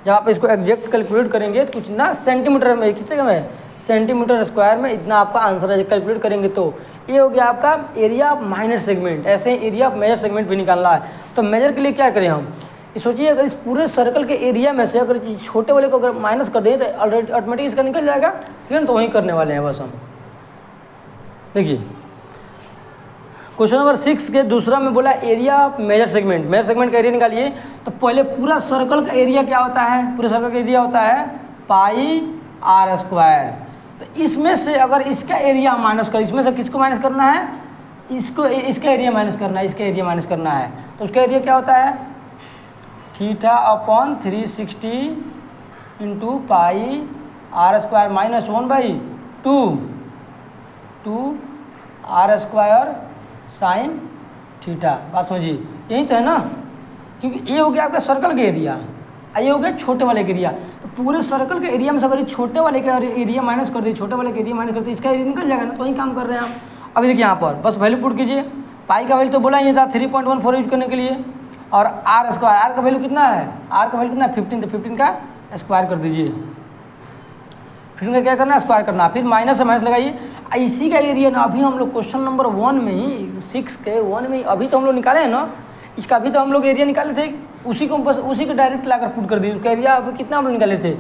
जब आप इसको एग्जैक्ट कैलकुलेट करेंगे तो कुछ ना सेंटीमीटर में किस जगह में सेंटीमीटर स्क्वायर में इतना आपका आंसर है। कैलकुलेट करेंगे तो ये हो गया आपका एरिया ऑफ माइनर सेगमेंट। ऐसे एरिया ऑफ मेजर सेगमेंट भी निकालना है। तो मेजर के लिए क्या करें हम, सोचिए अगर इस पूरे सर्कल के एरिया में से अगर छोटे वाले को अगर माइनस कर दें तो ऑटोमेटिक इसका निकल जाएगा, ठीक है ना। तो वही करने वाले हैं बस हम। देखिए क्वेश्चन नंबर 6 के दूसरा में बोला area of major segment. Major segment का एरिया निकालिए। तो पहले पूरा सर्कल का एरिया क्या होता है, पूरे सर्कल का एरिया होता है पाई आर स्क्वायर। तो इसमें से अगर इसका एरिया माइनस कर, इसमें से किसको माइनस करना है, इसको, इसका एरिया माइनस करना है, इसका एरिया माइनस करना है। तो उसका एरिया क्या होता है theta upon 360 into pi r square minus 1/2 r square sine theta. बात समझिए, यही तो है ना। क्योंकि ये हो गया आपका सर्कल का एरिया, ये हो गया छोटे वाले का एरिया। तो पूरे सर्कल के एरिया में से अगर छोटे वाले का एरिया माइनस कर दिए, छोटे वाले का एरिया माइनस कर दिए, इसका एरिया निकल जाएगा ना। तो वही काम कर रहे हैं हम। अभी देखिए यहाँ पर बस वैल्यू पुट कीजिए। पाई का वैल्यू तो बोला ही था 3.14 यूज करने के लिए। और आर स्क्वायर, आर का वैल्यू कितना है, आर का वैल्यू कितना है 15, तो 15 का स्क्वायर कर दीजिए। 15 का क्या करना है स्क्वायर करना, फिर माइनस से माइनस लगाइए। इसी का एरिया ना अभी हम लोग क्वेश्चन नंबर 1 में ही 6 के 1 में ही अभी तो हम लोग निकाले हैं ना, इसका अभी तो हम लोग एरिया निकाले थे। उसी को बस उसी को डायरेक्ट लाकर पुट कर दिए। उसका एरिया अभी कितना हम लोग निकाले थे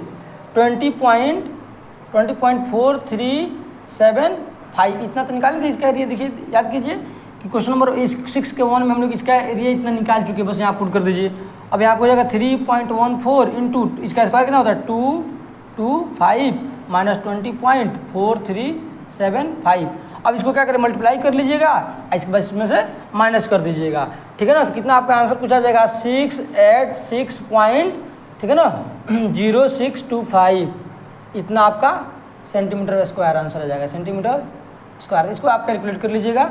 20.4375 इतना तो निकाले थे इसका एरिया। देखिए याद कीजिए कि क्वेश्चन नंबर 6 के 1 में हम लोग इसका एरिया इतना निकाल चुके हैं। बस यहाँ पुट कर दीजिए। अब यहाँ पर हो जाएगा 3.14 इंटू इसका स्क्वायर कितना होता है 225 माइनस 20.4375। अब इसको क्या करें मल्टीप्लाई कर लीजिएगा, इसके बाद इसमें से माइनस कर दीजिएगा, ठीक है ना। तो कितना आपका आंसर पूछा आ जाएगा 686 पॉइंट, ठीक है ना 0625 इतना आपका सेंटीमीटर स्क्वायर आंसर आ जाएगा, सेंटीमीटर स्क्वायर। इसको आप कैलकुलेट कर लीजिएगा।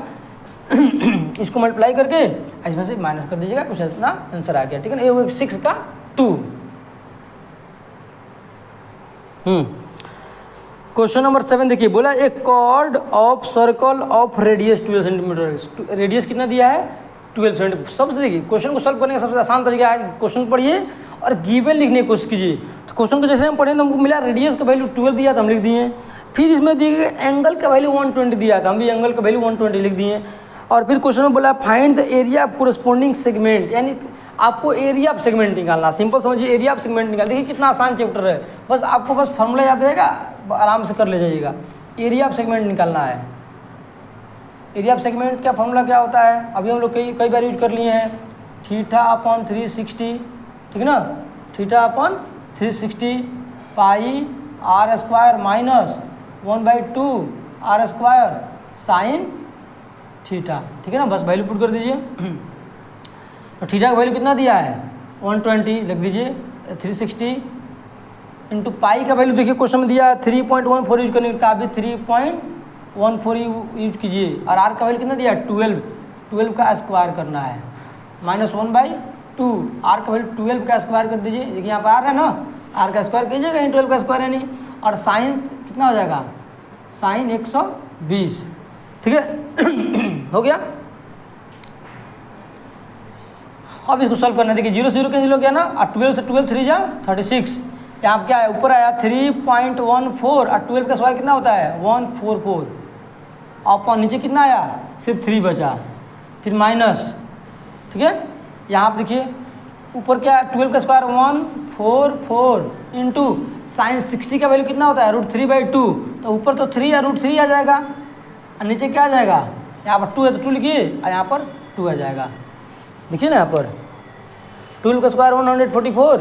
इसको मल्टीप्लाई करके इसमें से माइनस कर दीजिएगा, कुछ इतना आंसर आ गया, ठीक है ना। ये 6 का 2 क्वेश्चन नंबर 7 देखिए, बोला a chord of circle of radius 12 centimetre. Radius कितना दिया है? 12 सेंटीमीटर। सबसे देखिए क्वेश्चन को सॉल्व करने का सबसे आसान तरीका है, क्वेश्चन पढ़िए और गिवन लिखने की कोशिश कीजिए। तो क्वेश्चन को जैसे हम पढ़े तो हमको मिला रेडियस का वैल्यू 12 दिया था, हम लिख दिए। फिर इसमें दिए एंगल का वैल्यू 120 दिया था, हम भी एंगल का वैल्यू 120 लिख दिए। और फिर क्वेश्चन में बोला find the area of corresponding segment, यानी आपको एरिया ऑफ सेगमेंट निकालना। सिंपल समझिए, एरिया ऑफ सेगमेंट निकाल। देखिए कितना आसान चैप्टर है, बस आपको बस फॉर्मूला याद रहेगा, आराम से कर ले जाइएगा। एरिया ऑफ सेगमेंट निकालना है। एरिया ऑफ सेगमेंट का फॉर्मूला क्या होता है? अभी हम लोग कई बार यूज कर लिए हैं, θ/360, ठीक है ना, θ/360 पाई r² minus 1/2 r² sine theta, ठीक है ना। बस वैल्यू पुट कर दीजिए। तो थीटा का वैल्यू कितना दिया है? 120 लिख दीजिए। 360 इंटू पाई का वैल्यू देखिए क्वेश्चन में दिया है 3.14 यूज करने का, अभी 3.14 यूज कीजिए। और आर का वैल्यू कितना दिया है? 12 का स्क्वायर करना है, माइनस 1/2। आर का वैल्यू 12 का स्क्वायर कर दीजिए। देखिए यहाँ पर आर है ना, आर का स्क्वायर कीजिएगा, 12 का स्क्वायर है नहीं। और साइन कितना हो जाएगा? साइन 120, ठीक है। हो गया। अब इसको सॉल्व करना है। देखिए 0 से 0 कैंसिल हो गया ना, और 12 से 12 3 जा 36। यहाँ क्या है? ऊपर आया 3.14 और 12 का स्क्वायर कितना होता है? 144। और नीचे कितना आया? सिर्फ 3 बचा, फिर माइनस, ठीक है। यहाँ पर देखिए ऊपर क्या है? 12 का स्क्वायर 144 इंटू साइन 60 का वैल्यू कितना होता है? √3/2। तो ऊपर तो 3 या √3 आ जाएगा, और नीचे क्या आ जाएगा? यहाँ पर 2 है तो 2 लिखिए, और यहाँ पर 2 आ जाएगा। देखिए ना यहाँ पर 12 का स्क्वायर 144,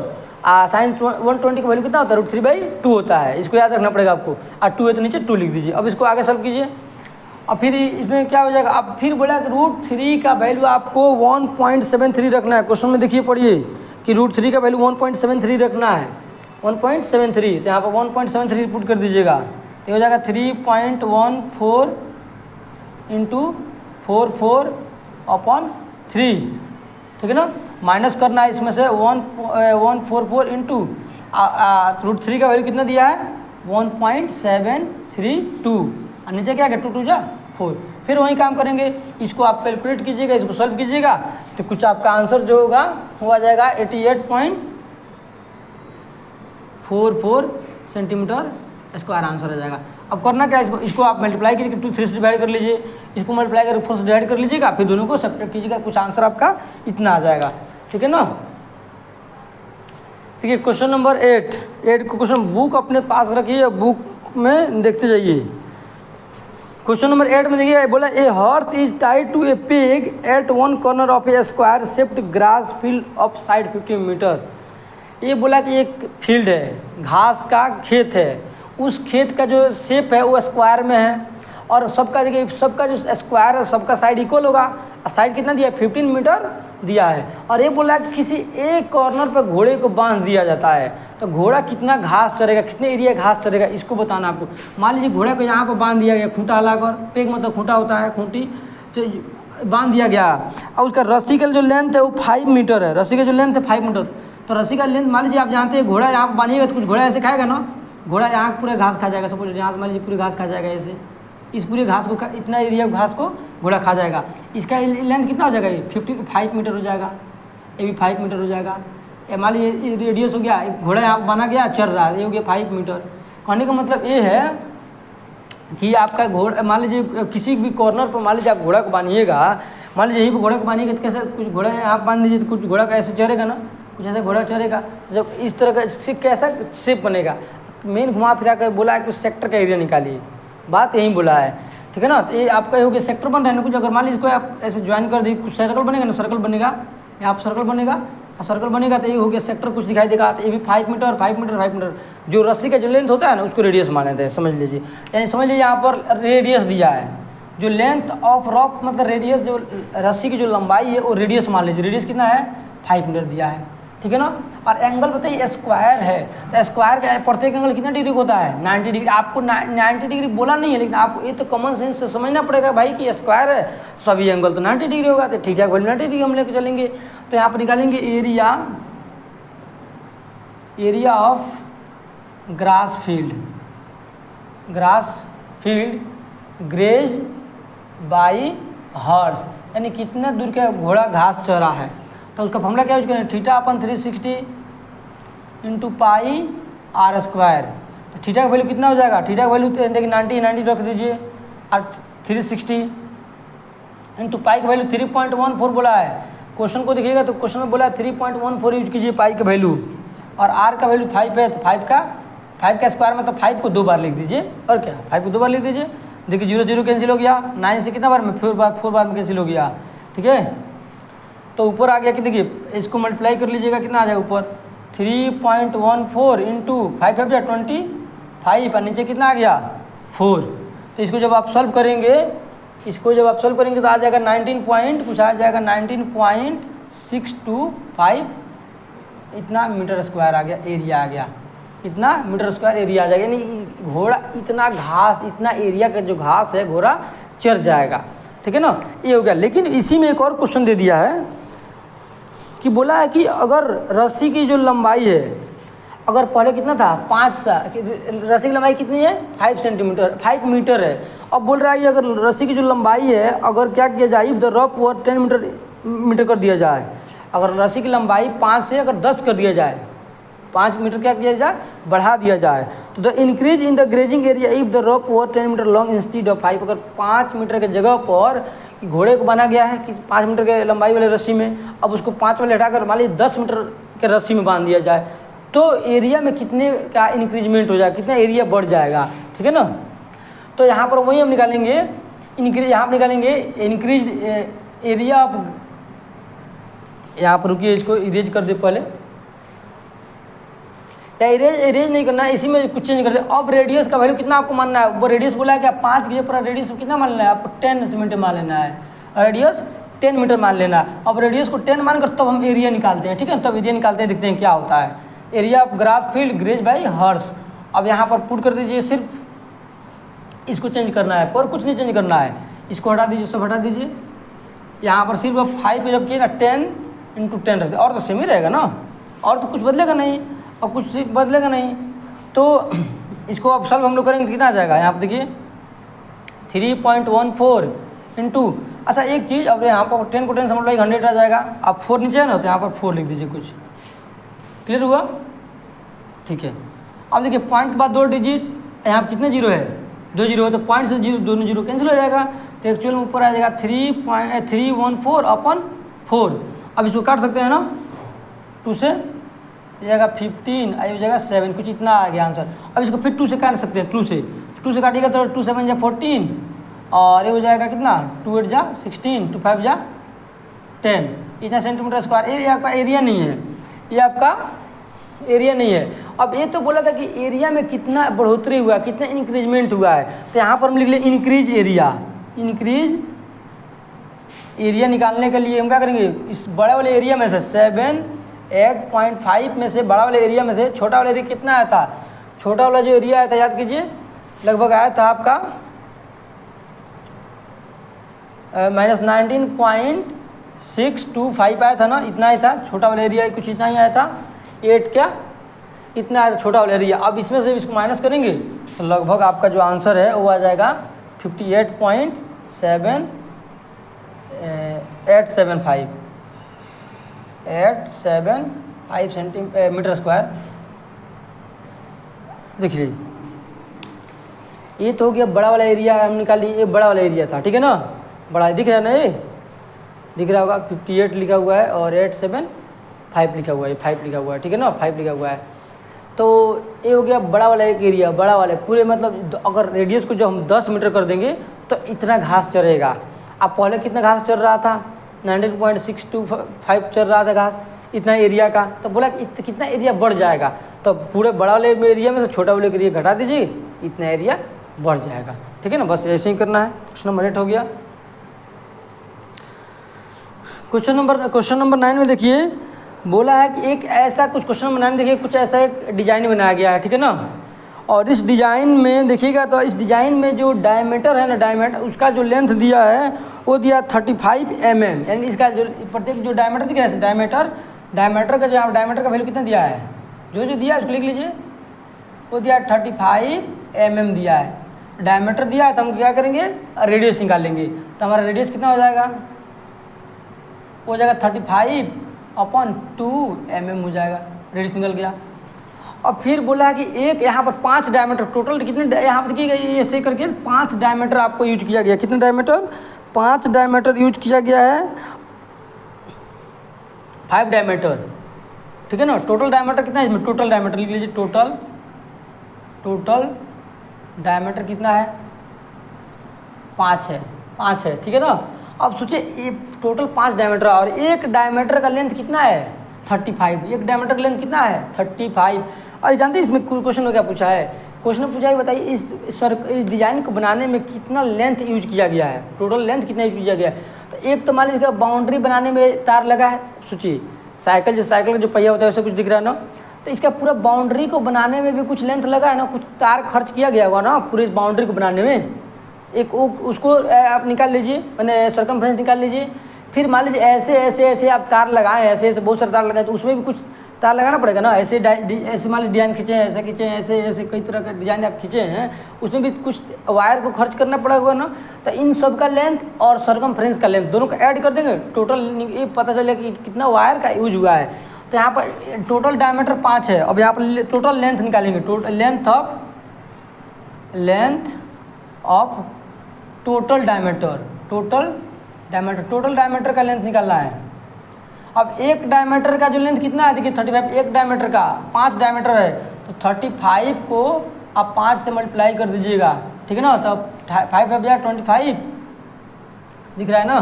साइन 120 का वैल्यू कितना होता है? √3/2 होता है। इसको याद रखना पड़ेगा आपको। और 2 है तो नीचे 2 लिख दीजिए। अब इसको आगे सॉल्व कीजिए, और फिर इसमें क्या हो जाएगा? अब फिर बोला कि √3 का वैल्यू आपको 1.73 रखना है। क्वेश्चन में देखिए पढ़िए कि √3 का वैल्यू 1.73 रखना है, 1.73। तो यहाँ पर 1.73 पुट कर दीजिएगा, तो हो जाएगा 3.14 इंटू 44/3, ठीक है ना। माइनस करना है इसमें से 144 इंटू √3 का वैल्यू कितना दिया है? 1.732, और नीचे क्या है? 2 2 जा 4। फिर वही काम करेंगे, इसको आप कैलकुलेट कीजिएगा, इसको सॉल्व कीजिएगा, तो कुछ आपका आंसर जो होगा वो आ जाएगा 88.44 सेंटीमीटर स्क्वायर आंसर आ जाएगा। अब करना क्या है? इसको आप मल्टीप्लाई कीजिए, 2 3 से डिवाइड कर लीजिए, इसको मल्टीप्लाई करके 4 से डिवाइड कर लीजिएगा, फिर दोनों को सब्ट्रैक्ट कीजिएगा, कुछ आंसर आपका इतना आ जाएगा, ठीक है ना। ठीक है, क्वेश्चन नंबर 8 को क्वेश्चन बुक अपने पास रखिए, बुक में देखते जाइए। क्वेश्चन नंबर 8 में देखिए बोला a horse is tied to a peg at one corner of a square shaped grass field of side 50 metre. ये बोला कि एक फील्ड है, घास का खेत है, उस खेत का जो शेप है वो स्क्वायर में है, और सबका देखिए सबका जो स्क्वायर है सबका साइड इक्वल होगा। साइड कितना दिया है? 15 मीटर दिया है। और ये बोला कि किसी एक कॉर्नर पर घोड़े को बांध दिया जाता है, तो घोड़ा कितना घास चरेगा, कितने एरिया घास चरेगा, इसको बताना आपको। मान लीजिए घोड़े को यहाँ पर बांध दिया गया, खूंटा लाकर, पेग मतलब खूंटा होता है, खूंटी, तो बांध दिया गया, और उसका रस्सी का जो लेंथ है वो 5 मीटर है। रस्सी का जो लेंथ है 5 मीटर, तो रस्सी का लेंथ मान लीजिए आप जानते हैं घोड़ा यहाँ पर बांधिएगा तो कुछ घोड़ा ऐसे खाएगा ना, घोड़ा यहाँ पूरे घास खा जाएगा। सपोज यहाँ से मान लीजिए पूरी घास खा जाएगा, ऐसे इस पूरे घास को इतना एरिया घास को घोड़ा खा जाएगा। इसका लेंथ कितना हो जाएगा? ये 5 मीटर हो जाएगा, ये भी 5 मीटर हो जाएगा। ये मान लीजिए रेडियस हो गया, एक घोड़ा यहाँ बना गया, चल रहा है, ये हो गया 5 मीटर। कहने का मतलब ये है कि आपका घोड़ा मान लीजिए किसी भी कॉर्नर पर मान लीजिए आप घोड़ा को बांधिएगा, मान लीजिए यहीं पर घोड़ा को बांधिएगा तो कैसे, कुछ घोड़ा यहाँ बांध दीजिए तो कुछ घोड़ा का ऐसे चढ़ेगा ना, कुछ ऐसे घोड़ा चढ़ेगा, तो जब इस तरह का कैसा शेप बनेगा। मेन घुमा फिरा कर बोला है कुछ सेक्टर का एरिया निकालिए, बात यही बोला है, ठीक है ना। तो ये आपका हो गया सेक्टर बन रहा है ना कुछ। अगर मान लीजिए इसको आप ऐसे ज्वाइन कर दीजिए, कुछ सर्कल बनेगा ना, सर्कल बनेगा, यहाँ पर सर्कल बनेगा, और सर्कल बनेगा तो ये हो गया सेक्टर कुछ दिखाई देगा। तो ये भी 5 मीटर 5 मीटर 5 मीटर, जो रस्सी का जो लेंथ होता है ना उसको रेडियस माने थे, समझ लीजिए। यानी समझ लीजिए यहाँ पर रेडियस दिया है, जो लेंथ ऑफ रॉप मतलब रेडियस, जो रस्सी की जो लंबाई है वो रेडियस मान लीजिए, रेडियस कितना है? 5 मीटर दिया है, ठीक है ना। और एंगल बताइए स्क्वायर है, तो स्क्वायर का प्रत्येक एंगल कितना डिग्री होता है? 90 डिग्री। आपको 90 डिग्री बोला नहीं है, लेकिन आपको ये तो कॉमन सेंस से समझना पड़ेगा भाई कि स्क्वायर है, सभी एंगल तो 90 डिग्री होगा, तो ठीक है 90 डिग्री हम लेकर चलेंगे। तो यहाँ पर निकालेंगे area of grass field graze by horse, यानी कितना दूर का घोड़ा घास चरा है। तो उसका फॉर्मूला क्या यूज करें, theta upon 360 into pi r square. तो थीटा का वैल्यू कितना हो जाएगा, थीटा का वैल्यू देखिए 90 रख दीजिए और 360 इंटू पाई का वैल्यू 3.14 बोला है। क्वेश्चन को देखिएगा तो क्वेश्चन में बोला है 3.14 यूज कीजिए पाई का वैल्यू, और आर का वैल्यू 5 है, तो 5 का स्क्वायर मतलब 5 को 2 बार लिख दीजिए, और क्या 5 को 2 बार लिख दीजिए। देखिए 0 0 कैंसिल हो गया, 9 से कितना बार में 4 बार में कैंसिल हो गया, ठीक है। तो ऊपर आ गया कि देखिए इसको मल्टीप्लाई कर लीजिएगा, कितना आ जाएगा ऊपर 3.14 इंटू 5 5 25 और नीचे कितना आ गया 4। तो इसको जब आप सॉल्व करेंगे तो आ जाएगा 19.625 इतना मीटर स्क्वायर आ गया, एरिया आ गया, इतना मीटर स्क्वायर एरिया आ जाएगा। यानी घोड़ा इतना घास, इतना एरिया का जो घास है घोड़ा चर जाएगा, ठीक है ना, ये हो गया। लेकिन इसी में एक और क्वेश्चन दे दिया है कि बोला है कि अगर रस्सी की जो लंबाई है, अगर पहले कितना था 5 रस्सी की लंबाई कितनी है 5 मीटर है। अब बोल रहा है कि अगर रस्सी की जो लंबाई है अगर क्या किया जाए, द रफ ओवर 10 मीटर कर दिया जाए, अगर रस्सी की लंबाई 5 से अगर 10 कर दिया जाए, 5 मीटर क्या किया जाए बढ़ा दिया जाए, तो the increase in the grazing area if the rope were 10 metre long instead of 5, अगर 5 मीटर के जगह पर घोड़े को बना गया है कि 5 मीटर के लंबाई वाले रस्सी में, अब उसको 5 वाले हटाकर मान लीजिए 10 मीटर के रस्सी में बांध दिया जाए, तो एरिया में कितने का इंक्रीजमेंट हो जाएगा, कितना एरिया बढ़ जाएगा, ठीक है ना। तो यहाँ पर वही हम निकालेंगे इंक्रीज एरिया ऑफ, यहाँ पर रुकिए इसको इरेज कर दे पहले, या इरेज नहीं करना है, इसी में कुछ चेंज कर दे। अब रेडियस का वैल्यू कितना आपको मानना है, वो रेडियस बोला है कि आप 5 की पर रेडियस कितना मान लेना है आपको 10 मीटर मान लेना है, रेडियस 10 मीटर मान लेना है। अब रेडियस को 10 मानकर तब हम एरिया निकालते हैं, ठीक है, तब एरिया निकालते हैं, देखते हैं क्या होता है। Area of grass field graze by horse, अब यहाँ पर पुट कर दीजिए, सिर्फ इसको चेंज करना है और कुछ नहीं चेंज करना है, इसको हटा दीजिए, सब हटा दीजिए। यहाँ पर सिर्फ 5 पे जब किए ना 10 इंटू 10 रखते, और तो सेम ही रहेगा ना, और तो कुछ बदलेगा नहीं, और कुछ बदलेगा नहीं। तो इसको अब सॉल्व हम लोग करेंगे, कितना आ जाएगा यहाँ पर देखिए 3.14 इंटू, अच्छा एक चीज़, अब यहाँ पर 10 को 10 से मल्टीप्लाई 100 आ जाएगा। अब 4 नीचे है ना, तो यहाँ पर 4 लिख दीजिए, कुछ क्लियर हुआ, ठीक है। अब देखिए पॉइंट के बाद 2 डिजिट, यहाँ पर कितने जीरो है 2 जीरो है, तो पॉइंट से जीरो दोनों जीरो कैंसिल हो जाएगा, तो एक्चुअल में ऊपर आ जाएगा 3.314/4। अब इसको काट सकते हैं ना, 2 से जाएगा 15, आई हो जाएगा 7, कुछ इतना आ गया आंसर। अब इसको फिर 2 से काट सकते हैं, 2 से काटिएगा तो 2 7 जा 14, और ये हो जाएगा कितना 2 8 जा 16, 2 5 जा 10, इतना सेंटीमीटर स्क्वायर। ये आपका एरिया नहीं है, ये आपका एरिया नहीं है। अब ये तो बोला था कि एरिया में कितना बढ़ोतरी हुआ, कितना इंक्रीजमेंट हुआ है, तो यहाँ पर हम लिख लें इंक्रीज एरिया निकालने के लिए हम क्या करेंगे, इस बड़े वाले एरिया में से 8.5 में से बड़ा वाले एरिया में से छोटा वाला एरिया कितना आया था, छोटा वाला जो एरिया आया था याद कीजिए, लगभग आया था आपका -19.625 आया था ना, इतना ही था छोटा वाला एरिया, कुछ इतना ही आया था, 8 क्या इतना आया था छोटा वाला एरिया। अब इसमें से इसको माइनस करेंगे तो लगभग आपका जो आंसर है वो आ जाएगा 875 सेंटीमीटर स्क्वायर। देख लीजिए ये तो हो गया बड़ा वाला एरिया हम निकाल लिए, ये बड़ा वाला एरिया था, ठीक है ना, बड़ा दिख रहा है ना, ये दिख रहा होगा, 58 लिखा हुआ है और 875 लिखा हुआ है, 5 लिखा हुआ है, ठीक है ना, 5 लिखा हुआ है। तो ये हो गया बड़ा वाला एक एरिया, बड़ा वाले पूरे मतलब अगर रेडियस को जो हम 10 मीटर कर देंगे तो इतना घास चरेगा। अब पहले कितना घास चल रहा था 19.625 चल रहा था घास इतना एरिया का, तो बोला कि कितना एरिया बढ़ जाएगा, तो पूरे बड़ा वाले एरिया में से छोटा वाले एरिया घटा दीजिए, इतना एरिया बढ़ जाएगा, ठीक है ना, बस ऐसे ही करना है। क्वेश्चन नंबर 8 हो गया। क्वेश्चन नंबर 9 में देखिए बोला है कि एक ऐसा कुछ क्वेश्चन नंबर 9 देखिए कुछ ऐसा एक डिजाइन बनाया गया है, ठीक है ना, और इस डिज़ाइन में देखिएगा तो इस डिज़ाइन में जो डायमीटर है ना, डायमीटर उसका जो लेंथ दिया है वो दिया 35 mm, यानी इसका जो प्रत्येक जो डायमीटर दिया है डायमीटर का जो डायमीटर का वैल्यू कितना दिया है, जो दिया है उसको लिख लीजिए वो दिया 35 mm दिया है, डायमीटर दिया है, तो हम क्या करेंगे रेडियस निकालेंगे। तो हमारा रेडियस कितना हो जाएगा, हो जाएगा 35/2 mm हो जाएगा, रेडियस निकल गया। और फिर बोला है कि एक यहाँ पर 5 डायमीटर, टोटल कितने यहाँ पर देखिए ऐसे करके 5 डायमीटर आपको यूज किया गया। कितने डायमीटर, 5 डायमीटर यूज किया गया है, 5 डायमीटर, ठीक है ना। टोटल डायमीटर कितना है इसमें, टोटल डायमीटर लिख लीजिए, टोटल डायमीटर कितना है, 5 है, ठीक है ना। अब सोचिए ये टोटल 5 डायमीटर और एक डायमीटर का लेंथ कितना है 35, एक डायमीटर का लेंथ कितना है 35। और जानते हैं इसमें क्वेश्चन में क्या पूछा है, क्वेश्चन में पूछा है बताइए इस डिज़ाइन को बनाने में कितना लेंथ यूज किया गया है, टोटल लेंथ कितना यूज किया गया है। तो एक तो मान लीजिए बाउंड्री बनाने में तार लगा है, सोचिए साइकिल का जो पहिया होता है वैसे कुछ दिख रहा है ना, तो इसका पूरा बाउंड्री को बनाने में भी कुछ लेंथ लगा है ना, कुछ तार खर्च किया गया होगा ना पूरे इस बाउंड्री को बनाने में। एक उसको आप निकाल लीजिए, मैंने सर्कमफ्रेंस निकाल लीजिए। फिर मान लीजिए ऐसे आप तार लगाएं, ऐसे बहुत सारे तार लगाएं, तो उसमें भी कुछ तार लगाना पड़ेगा ना। ऐसे मान लीजिए डिजाइन खींचे, ऐसे खींचे, ऐसे कई तरह का डिजाइन आप खींचे हैं, उसमें भी कुछ वायर को खर्च करना पड़ेगा ना। तो इन सब का लेंथ और सर्कमफ्रेंस का लेंथ दोनों को ऐड कर देंगे, टोटल ये पता चलेगा कि कितना वायर का यूज हुआ है। तो यहाँ पर टोटल डायमीटर 5 है। अब यहाँ पर टोटल लेंथ निकालेंगे, total length of total diameter का लेंथ निकालना है। अब एक डायमीटर का जो लेंथ कितना है देखिए 35, एक डायमीटर का 5 डायमीटर है, तो 35 को आप 5 से मल्टीप्लाई कर दीजिएगा, ठीक है ना। तो 5 5 25 दिख रहा है ना,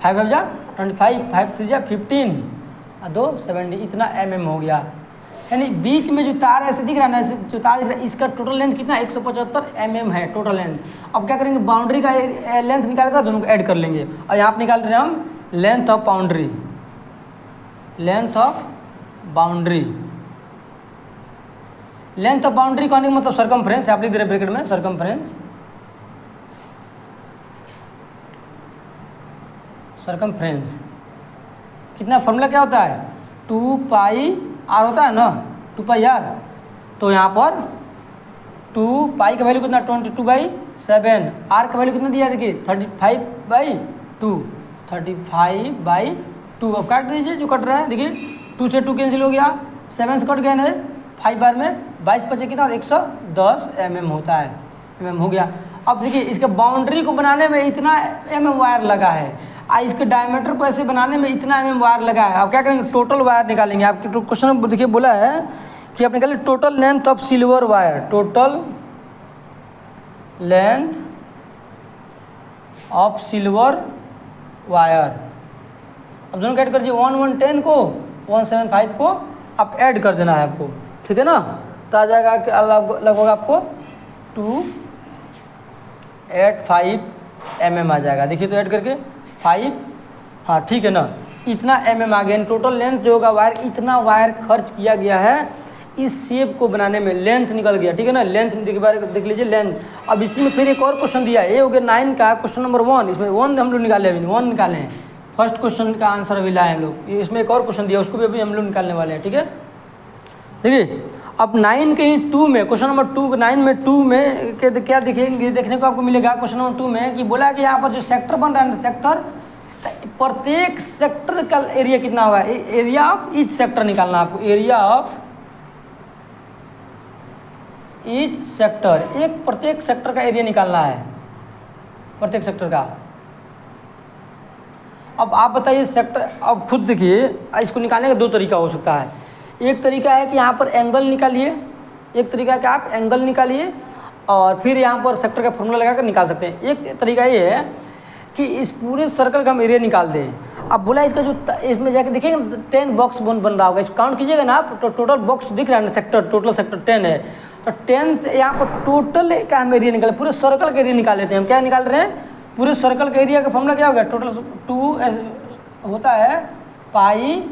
5 5 25, 5 3 15 और 2 70, इतना mm हो गया। यानी बीच में जो तार ऐसे दिख रहा है ना, ऐसे जो तार दिख रहा है, इसका टोटल लेंथ कितना 175 mm है टोटल लेंथ। अब क्या करेंगे, बाउंड्री का लेंथ निकाल कर दोनों को ऐड कर लेंगे। और यहाँ पर निकाल रहे हैं हम length of boundary, length of boundary कहने का मतलब सर्कमफ्रेंस, आप लिख दे रहे ब्रैकेट में सर्कमफ्रेंस कितना, फॉर्मूला क्या होता है 2 पाई r होता है ना, 2 पाई r। तो यहाँ पर 2 पाई का वैल्यू कितना 22/7, r का वैल्यू कितना दिया देखिए 35/2। अब काट दीजिए जो कट रहा है, देखिए 2 से 2 कैंसिल हो गया, 7 से कट गया ना, 5 बार में 22 बचे कितना 110 mm होता है, mm हो गया। अब देखिए इसके बाउंड्री को बनाने में इतना mm वायर लगा है, इसके डायमीटर को ऐसे बनाने में इतना mm वायर लगा है। अब क्या करेंगे, टोटल वायर निकालेंगे। आपके क्वेश्चन में देखिए बोला है कि आप निकालिए total length of silver wire, total length of silver wire. अब दोनों ऐड कर दीजिए, 1110 को 175 को आप ऐड कर देना है आपको, ठीक है ना। तो आ जाएगा कि लगभग आपको 285 mm आ जाएगा। देखिए तो ऐड करके 5, हाँ ठीक है ना, इतना mm आ गया। टोटल लेंथ जो होगा वायर, इतना वायर खर्च किया गया है इस शेप को बनाने में, लेंथ निकल गया, ठीक है ना। लेंथ देख लीजिए लेंथ। अब इसमें फिर एक और क्वेश्चन दिया है, ये हो गया 9 का क्वेश्चन नंबर 1। इसमें 1 हम लोग निकाले, अभी 1 निकाले हैं, फर्स्ट क्वेश्चन का आंसर अभी लाए हम लोग। इसमें एक और क्वेश्चन दिया, उसको भी अभी हम लोग निकालने वाले हैं, ठीक है। देखिए अब 9 के ही 2 में, क्वेश्चन नंबर 2 9 में 2 में क्या देखेंगे, देखने को आपको मिलेगा क्वेश्चन नंबर 2 में कि बोला कि यहाँ पर जो सेक्टर बन रहा है, सेक्टर, प्रत्येक सेक्टर का एरिया कितना होगा, एरिया ऑफ ईच सेक्टर निकालना आपको, एरिया ऑफ ईच सेक्टर, एक प्रत्येक सेक्टर का एरिया निकालना है, प्रत्येक सेक्टर का। अब आप बताइए सेक्टर, अब खुद देखिए इसको निकालने का 2 तरीका हो सकता है। एक तरीका है कि यहाँ पर एंगल निकालिए, एक तरीका है कि आप एंगल निकालिए और फिर यहाँ पर सेक्टर का फॉर्मूला लगा कर निकाल सकते हैं। एक तरीका ये है कि इस पूरे सर्कल का हम एरिया निकाल दें। अब बोला इसका जो इसमें जाके देखिएगा 10 बॉक्स बन रहा होगा, इसको काउंट कीजिएगा ना आप, तो टोटल बॉक्स दिख रहा है ना, सेक्टर टोटल सेक्टर 10 है। तो 10 से यहाँ पर टोटल का हम एरिया निकाले, पूरे सर्कल का एरिया निकाल लेते हैं। हम क्या निकाल रहे हैं, पूरे सर्कल का एरिया का फॉर्मूला क्या होगा, टोटल 2 होता है पाई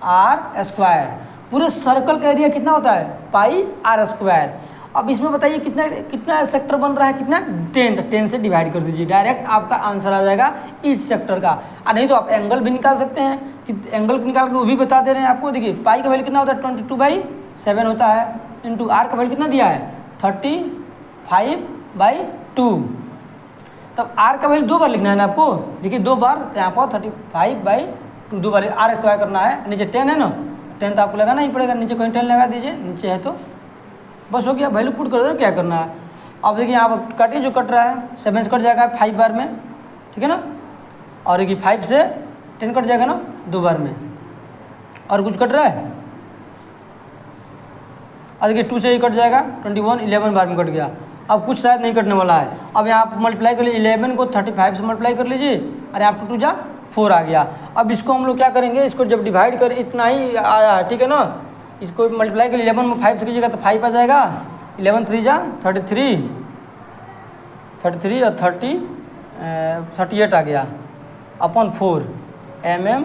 r स्क्वायर। पूरे सर्कल का एरिया कितना होता है, पाई r स्क्वायर। अब इसमें बताइए कितना सेक्टर बन रहा है, कितना 10, तो 10 से डिवाइड कर दीजिए, डायरेक्ट आपका आंसर आ जाएगा ईच सेक्टर का। नहीं तो आप एंगल भी निकाल सकते हैं, कि एंगल निकाल के वो भी बता दे रहे हैं आपको। देखिए पाई का वैल्यू कितना होता है 22/7 होता है, इंटू आर का वैल्यू कितना दिया है 35/2। तब आर का वैल्यू 2 बार लिखना है ना आपको, देखिए 2 बार, तो यहाँ पर 35/2 2 बार आर स्क्वायर करना है। नीचे 10 है ना, 10 तो आपको लगाना ही पड़ेगा, नीचे कहीं 10 लगा दीजिए, नीचे है तो बस हो गया, वैल्यू पुट कर दो, क्या करना है। अब देखिए यहाँ पर कटिए, जो कट रहा है 7 से कट जाएगा 5 बार में, ठीक है ना, और देखिए 5 से 10 कट जाएगा ना 2 बार में, और कुछ कट रहा है, और देखिए 2 से ही कट जाएगा 21 11 बार में कट गया। अब कुछ शायद नहीं कटने वाला है। अब यहाँ आप मल्टीप्लाई कर लीजिए, 11 को 35 से मल्टीप्लाई कर लीजिए, और यहाँ 2 जा 4 आ गया। अब इसको हम लोग क्या करेंगे, इसको जब डिवाइड करें इतना ही आया है, ठीक है ना, इसको मल्टीप्लाई कर 11 में 5 से कीजिएगा तो 5 आ जाएगा, 11 3 जा 33 और 38 आ गया अपॉन 4 mm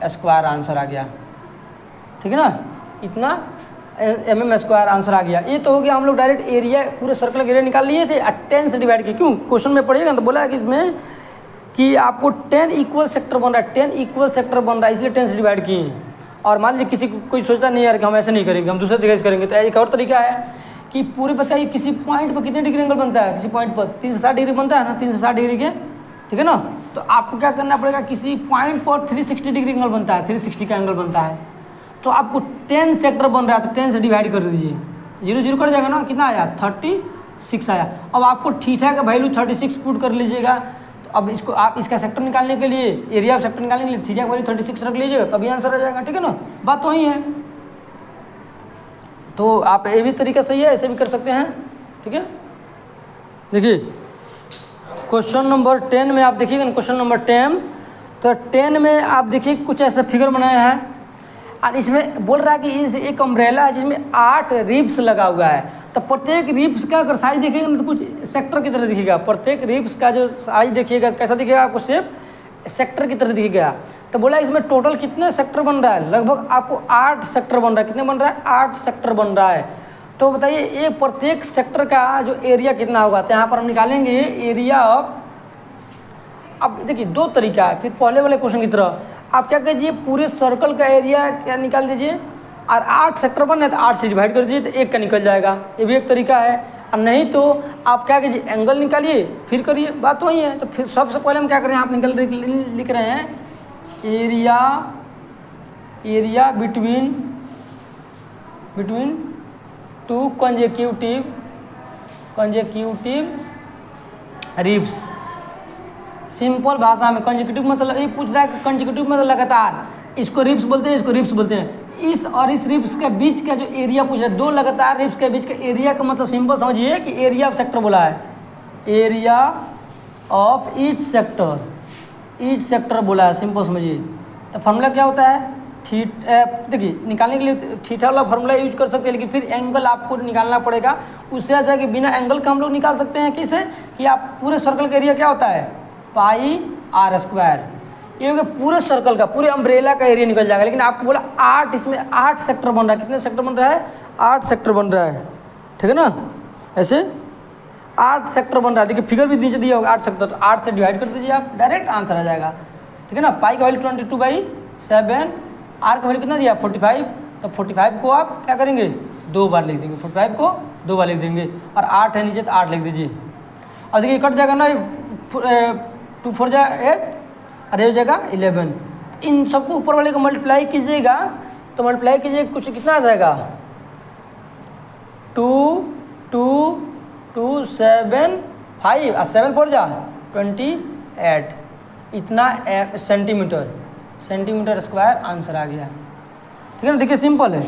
स्क्वायर आंसर आ गया, ठीक है ना, इतना mm स्क्वायर आंसर आ गया। ये तो हो गया, हम लोग डायरेक्ट एरिया पूरे सर्कल का एरिया निकाल लिए थे, 10 से डिवाइड किया। क्यों, क्वेश्चन में पढ़िएगा तो बोला है कि इसमें कि आपको 10 इक्वल सेक्टर बन रहा है, 10 इक्वल सेक्टर बन रहा है, इसलिए 10 से डिवाइड किए हैं। और मान लीजिए किसी को कोई सोचता नहीं यार कि हम ऐसे नहीं करेंगे, हम दूसरे तरीके से करेंगे, तो एक और तरीका है कि पूरे बताइए किसी पॉइंट पर कितने डिग्री एंगल बनता है, किसी पॉइंट पर 360 डिग्री बनता है ना, 360 डिग्री के, ठीक है ना, तो आपको क्या करना पड़ेगा, किसी पॉइंट पर 360 डिग्री एंगल बनता है, 360 का एंगल बनता है, तो आपको 10 सेक्टर बन रहा है, तो 10 से डिवाइड कर दीजिए, 0 0 कट जाएगा ना, कितना आया 36 आया। अब आपको थीटा का वैल्यू 36 पुट कर लीजिएगा। तो अब इसको आप इसका सेक्टर निकालने के लिए, एरिया ऑफ सेक्टर निकालने के लिए थीटा का वैल्यू 36 रख लीजिएगा, तभी आंसर आ जाएगा, ठीक है ना, बात तो वही है। तो आप ये भी तरीका सही है, ऐसे भी कर सकते हैं, ठीक है। देखिए क्वेश्चन नंबर 10 में आप देखिएगा ना, क्वेश्चन नंबर 10, तो 10 में आप देखिए कुछ ऐसा फिगर बनाया है, और इसमें बोल रहा है कि इस एक अम्ब्रेला है जिसमें 8 रिब्स लगा हुआ है। तो प्रत्येक रिब्स का अगर साइज देखिएगा ना तो कुछ सेक्टर की तरह दिखेगा, प्रत्येक रिब्स का जो साइज देखिएगा कैसा दिखेगा आपको, शेप सेक्टर की तरह दिखेगा। तो बोला इसमें टोटल कितने सेक्टर बन रहा है, लगभग आपको 8 सेक्टर बन रहा है। कितने बन रहा है, 8 सेक्टर बन रहा है। तो बताइए ये प्रत्येक सेक्टर का जो एरिया कितना होगा, तो यहाँ पर हम निकालेंगे एरिया ऑफ। अब देखिए 2 तरीका है, फिर पहले वाले क्वेश्चन की तरह आप क्या कीजिए, पूरे सर्कल का एरिया क्या निकाल दीजिए, और 8 सेक्टर बन है तो 8 से डिवाइड कर दीजिए, तो 1 का निकल जाएगा, ये भी एक तरीका है। और नहीं तो आप क्या कीजिए, एंगल निकालिए फिर करिए, बात तो वही है। तो फिर सबसे पहले हम क्या करें, आप लिख रहे हैं area between 2 consecutive ribs. Simple भाषा में कंजेक्यूटिव मतलब ये पूछ रहा है कि कंजेक्यूटिव मतलब लगातार, इसको रिब्स बोलते हैं, इसको रिब्स बोलते हैं। इस और इस रिब्स के बीच का जो एरिया पूछ रहा है, 2 लगातार रिब्स के बीच का एरिया का मतलब सिंपल समझिए कि एरिया ऑफ सेक्टर बोला है, एरिया ऑफ ईच सेक्टर बोला है, सिंपल समझिए। तो फार्मूला क्या होता है, देखिए निकालने के लिए थीटा वाला फार्मूला यूज कर सकते हैं, लेकिन फिर एंगल आपको निकालना पड़ेगा। उससे अच्छा कि बिना एंगल का हम लोग निकाल सकते हैं, किसे कि आप पूरे सर्कल का एरिया क्या होता है, पाई आर स्क्वायर। ये हो गया पूरे सर्कल का, पूरे अम्ब्रेला का एरिया निकल जाएगा। लेकिन आपको बोला 8, इसमें 8 सेक्टर बन रहा है। कितने सेक्टर बन रहा है, 8 सेक्टर बन रहा है, ठीक है ना, ऐसे 8 सेक्टर बन रहा है। देखिए फिगर भी नीचे दिया होगा 8 सेक्टर, तो 8 से डिवाइड कर दीजिए आप, डायरेक्ट आंसर आ जाएगा, ठीक है ना। पाई का वैल्यू 22/7, आर का वैल्यू कितना दिया 45, तो 45 को आप क्या करेंगे 2 बार लिख देंगे, 45 को 2 बार लिख देंगे, और 8 है नीचे तो 8 लिख दीजिए। और देखिए कट जाएगा ना, 2 4 जा 8, अरे हो जाएगा 11। इन सबको ऊपर वाले को मल्टीप्लाई कीजिएगा, तो मल्टीप्लाई कीजिए कुछ कितना आ जाएगा 2 2 2 7 5 और 7 4 जा 28, इतना सेंटीमीटर स्क्वायर आंसर आ गया, ठीक है ना। देखिए सिंपल है।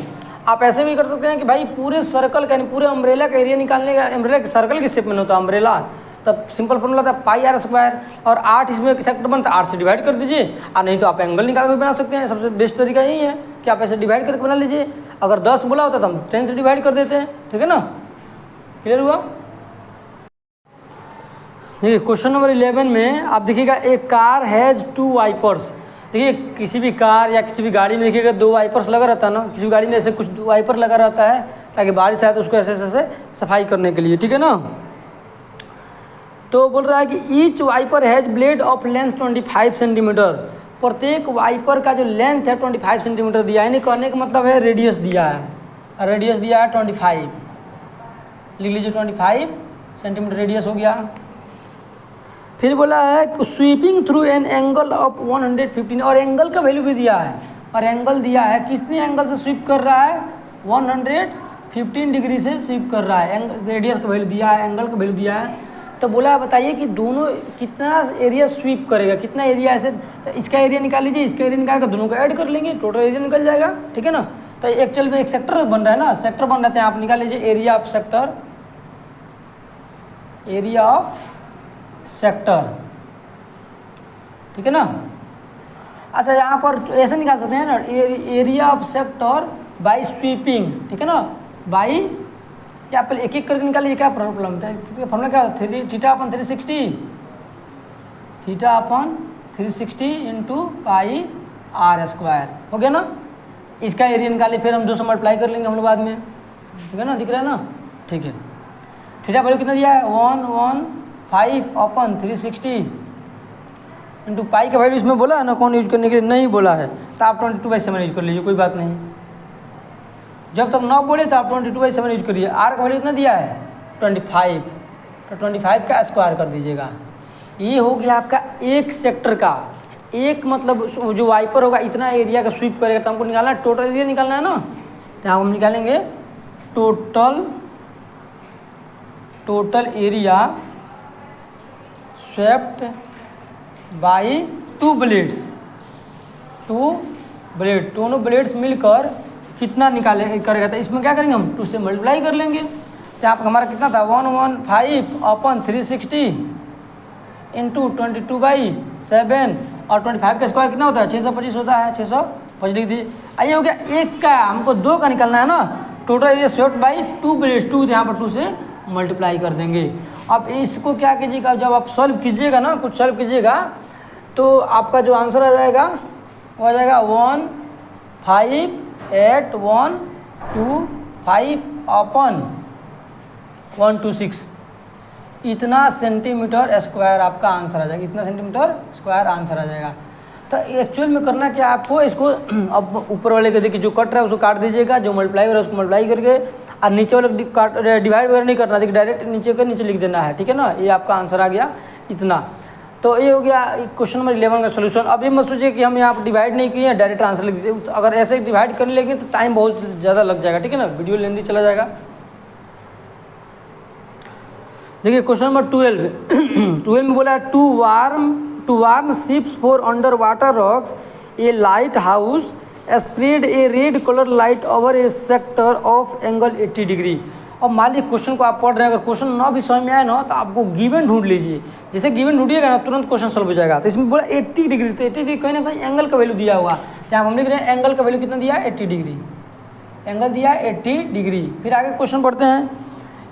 आप ऐसे भी कर सकते हैं कि भाई पूरे सर्कल का यानी पूरे अम्ब्रेला का एरिया निकालने का, अम्ब्रेला के सर्कल के शेप में होता है अम्ब्रेला, तब सिंपल फॉर्मूला था पाई आर स्क्वायर, और 8 इसमें सेक्टर बनता है, 8 से डिवाइड कर दीजिए। और नहीं तो आप एंगल निकाल के बना सकते हैं, सबसे बेस्ट तरीका यही है कि आप ऐसे डिवाइड करके बना लीजिए। अगर 10 बोला होता तो हम 10 से डिवाइड कर देते हैं, ठीक है ना। क्लियर हुआ। देखिए क्वेश्चन नंबर 11 में आप देखिएगा, एक कार हैज़ 2 वाइपर्स। देखिए किसी भी कार या किसी भी गाड़ी में देखिएगा 2 वाइपर्स लगा रहता है ना, किसी भी गाड़ी में ऐसे कुछ वाइपर लगा रहता है ताकि बारिश आए तो उसको ऐसे ऐसे सफाई करने के लिए, ठीक है ना। तो बोल रहा है कि each wiper has blade of length 25 centimetre. प्रत्येक वाइपर का जो लेंथ है 25 सेंटीमीटर दिया है, यानी कहने का मतलब है रेडियस दिया है, रेडियस दिया है 25, लिख लीजिए 25 सेंटीमीटर रेडियस हो गया। फिर बोला है sweeping through an angle of 115, और एंगल का वैल्यू भी दिया है, और एंगल दिया है कितने एंगल से स्वीप कर रहा है, 115 डिग्री से स्वीप कर रहा है। रेडियस का वैल्यू दिया है, एंगल का वैल्यू दिया है। तो बोला है बताइए कि दोनों कितना एरिया स्वीप करेगा, कितना एरिया ऐसे, तो इसका एरिया निकाल लीजिए, इसका एरिया निकाल कर दोनों को ऐड कर लेंगे, टोटल एरिया निकल जाएगा, ठीक है ना। तो एक्चुअल में एक सेक्टर बन रहा है ना, सेक्टर बन रहे हैं, आप निकाल लीजिए area of sector, area of sector, ठीक है ना। अच्छा यहाँ पर ऐसे निकाल सकते हैं ना, area of sector bye sweeping, ठीक है ना, बाय, या पहले एक एक करके निकालिए, क्या प्रॉब्लम था, फॉर्मूला क्या होता है, theta upon 360 into pi r square, हो गया ना। इसका एरिया निकालिए, फिर हम 2 से मल्टीप्लाई कर लेंगे हम लोग बाद में, ठीक है ना, दिख रहा है ना, ठीक है। थीटा वैल्यू कितना दिया है, 115/360 इंटू पाई का वैल्यू इसमें बोला है ना, कौन यूज करने के लिए नहीं बोला है, तो आप 22/7 यूज कर लीजिए, कोई बात नहीं। जब तक 9 बोले तो आप 22/7 यूज करिए। आर का वैल्यू कितना दिया है 25, तो 25 का स्क्वायर कर दीजिएगा। ये हो गया आपका एक सेक्टर का, एक मतलब जो वाइपर होगा इतना एरिया का स्वीप करेगा, तो हमको निकालना है, टोटल एरिया निकालना है ना, तो हम निकालेंगे total area swept by 2 blades, दोनों ब्लेड्स मिलकर कितना निकाले करेगा, तो इसमें क्या करेंगे हम 2 से मल्टीप्लाई कर लेंगे। तो आप हमारा कितना था 115/360 इंटू 22/7, और 25 का स्क्वायर कितना होता है 625 होता है, 625 लिख दीजिए। आइए हो गया एक का, हमको 2 का निकालना है ना, total area swept by 2 blades, 2 यहाँ पर 2 से मल्टीप्लाई कर देंगे। अब इसको क्या कीजिएगा, जब आप सॉल्व कीजिएगा ना, कुछ सॉल्व कीजिएगा, तो आपका जो आंसर आ जाएगा वो आ जाएगा 158,125/126, इतना सेंटीमीटर स्क्वायर आपका आंसर आ जाएगा, इतना सेंटीमीटर स्क्वायर आंसर आ जाएगा। तो एक्चुअल में करना क्या आपको, इसको अब ऊपर वाले के देखिए जो कट रहा है उसको काट दीजिएगा, जो मल्टीप्लाई हो रहा है उसको मल्टीप्लाई करके, और नीचे वाले डिवाइड वगैरह नहीं करना, देखिए डायरेक्ट नीचे के नीचे लिख देना है, ठीक है ना। ये आपका आंसर आ गया इतना। तो ये हो गया क्वेश्चन नंबर 11 का सोल्यूशन। अब ये मत सोचिए कि हम यहाँ पर डिवाइड नहीं किए, डायरेक्ट आंसर लिख दीजिए, तो अगर ऐसे डिवाइड करने लगे तो टाइम बहुत ज़्यादा लग जाएगा, ठीक है ना, वीडियो लेंदी चला जाएगा। देखिए क्वेश्चन नंबर 12 में बोला है to warn ships for underwater rocks a lighthouse spread a red colour light over a sector of angle 80 degree. अब मान लीजिए क्वेश्चन को आप पढ़ रहे हैं, अगर क्वेश्चन ना भी समझ में आए ना, तो आपको गिवन ढूंढ लीजिए, जैसे गिवन ढूंढिएगा ना तुरंत क्वेश्चन सॉल्व हो जाएगा। तो इसमें बोला 80 डिग्री, तो 80 डिग्री कहीं ना कहीं एंगल का वैल्यू दिया हुआ, यहाँ हम लिख रहे हैं एंगल का वैल्यू कितना दिया 80 डिग्री, एंगल दिया 80 डिग्री। फिर आगे क्वेश्चन पढ़ते हैं,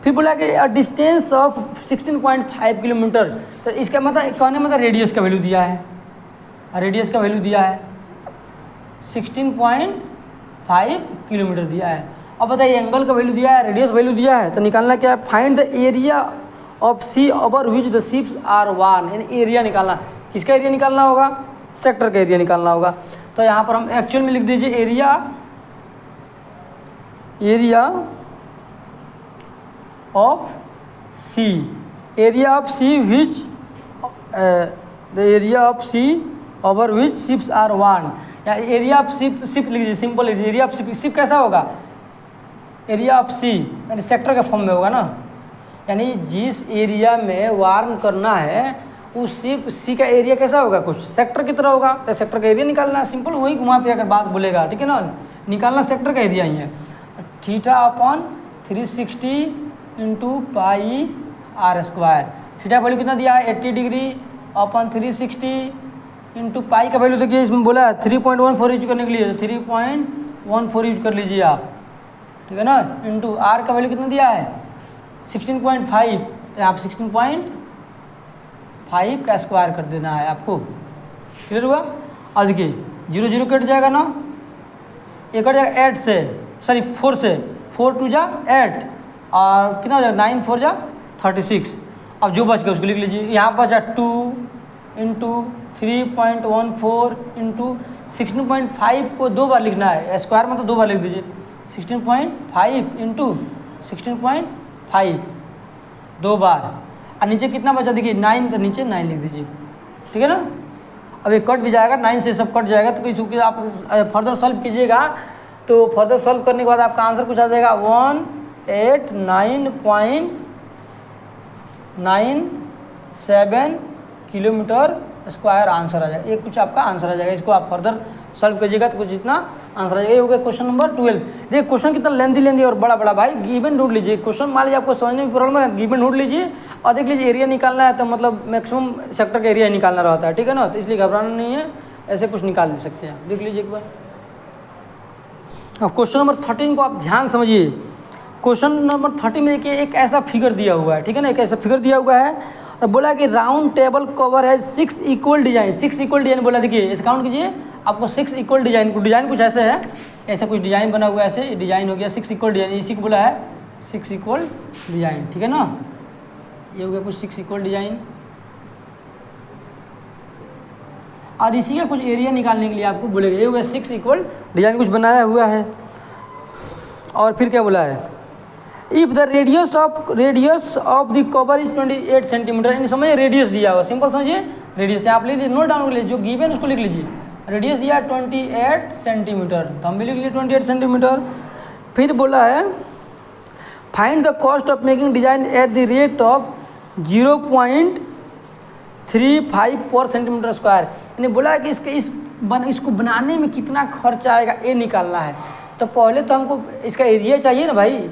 फिर बोला कि डिस्टेंस ऑफ 16.5 किलोमीटर, तो इसका मतलब कहने मतलब रेडियस का वैल्यू दिया है, रेडियस का वैल्यू दिया है 16.5 किलोमीटर दिया है। अब बताइए एंगल का वैल्यू दिया है, रेडियस वैल्यू दिया है, तो निकालना क्या है, find the area of sea over which the ships are वन, यानी एरिया निकालना, किसका एरिया निकालना होगा, सेक्टर का एरिया निकालना होगा। तो यहाँ पर हम एक्चुअल में लिख दीजिए area of sea, area of sea which the area of sea over which ships are वन, या एरिया ऑफ शिप लिख लीजिए, सिंपल एरिया ऑफ शिप कैसा होगा, एरिया ऑफ सी यानी सेक्टर के फॉर्म में होगा ना, यानी जिस एरिया में वार्म करना है उस सी का एरिया कैसा होगा, कुछ सेक्टर की तरह होगा, तो सेक्टर का एरिया निकालना है, सिंपल वही वहाँ पे अगर बात बोलेगा, ठीक है ना, निकालना सेक्टर का एरिया ही है। θ/360 into pi r square, theta value कितना दिया है 80 डिग्री अपन 360 इंटू पाई का वैल्यू देखिए इसमें बोला है 3.14 यूज करने के लिए, 3.14 यूज कर लीजिए आप, ठीक है ना, इंटू आर का वैल्यू कितना दिया है 16.5, तो यहाँ पर 16.5 का स्क्वायर कर देना है आपको, क्लियर हुआ। अब देखिए 0 0 कट जाएगा ना, एक कट जाएगा 8 से, सॉरी 4 से, 4 2 जा 8 और कितना हो जाएगा 9 4 जा 36। अब जो बच गया उसको लिख लीजिए, यहाँ बचा 2 इंटू 3.14 इंटू 16.5 को 2 बार लिखना है, स्क्वायर में तो 2 बार लिख दीजिए, 16.5 इंटू 16.5 2 बार, और नीचे कितना बचा देखिए 9, तो नीचे 9 लिख दीजिए, ठीक है ना। अब ये कट भी जाएगा, 9 से सब कट जाएगा, तो चूँकि आप फर्दर सॉल्व कीजिएगा तो फर्दर सॉल्व करने के बाद आपका आंसर कुछ आ जाएगा 189.97 किलोमीटर स्क्वायर आंसर आ जाएगा। ये कुछ आपका आंसर आ जाएगा, इसको आप फर्दर सॉल्व कीजिएगा तो कुछ इतना आंसर आ जाएगा। ये हो गया क्वेश्चन नंबर 12। देखिए क्वेश्चन कितना लेंदी और बड़ा भाई। गिवन ढूंढ लीजिए, क्वेश्चन मान लीजिए आपको समझने में प्रॉब्लम है, गिवन ढूंढ लीजिए और देख लीजिए एरिया निकालना है तो मतलब मैक्सिमम सेक्टर का एरिया निकालना रहता है, ठीक है ना। तो इसलिए घबराना नहीं है, ऐसे कुछ निकाल सकते हैं। देख लीजिए एक बार। अब क्वेश्चन नंबर 13 को आप ध्यान समझिए। क्वेश्चन नंबर 30 में देखिए एक ऐसा फिगर दिया हुआ है, ठीक है ना, एक ऐसा फिगर दिया हुआ है और बोला कि राउंड टेबल कवर है 6 इक्वल डिजाइन। 6 इक्वल डिजाइन बोला, देखिए इसे काउंट कीजिए, आपको 6 इक्वल डिजाइन, डिजाइन कुछ ऐसे है, ऐसा कुछ डिजाइन बना हुआ है, ऐसे डिजाइन हो गया 6 इक्वल डिजाइन, इसी को बोला है 6 इक्वल डिजाइन, ठीक है ना। ये हो गया कुछ 6 इक्वल डिजाइन और इसी का कुछ एरिया निकालने के लिए आपको बोलेगा। ये हो गया 6 इक्वल डिजाइन कुछ बनाया हुआ है। और फिर क्या बोला है, if the radius of the cover is 28 centimetre. इन समझिए रेडियस दिया हुआ, सिंपल समझिए रेडियस, आप लिख लीजिए, नोट डाउन कर लीजिए, जो गिवन उसको लिख लीजिए। रेडियस दिया 28 सेंटीमीटर, तो हम भी लिख लीजिए 28 सेंटीमीटर। फिर बोला है find the cost of making design at the rate of 0.35 पर सेंटीमीटर स्क्वायर। यानी बोला है कि इसको बनाने में कितना खर्च आएगा ये निकालना है। तो पहले तो हमको इसका एरिया चाहिए ना भाई,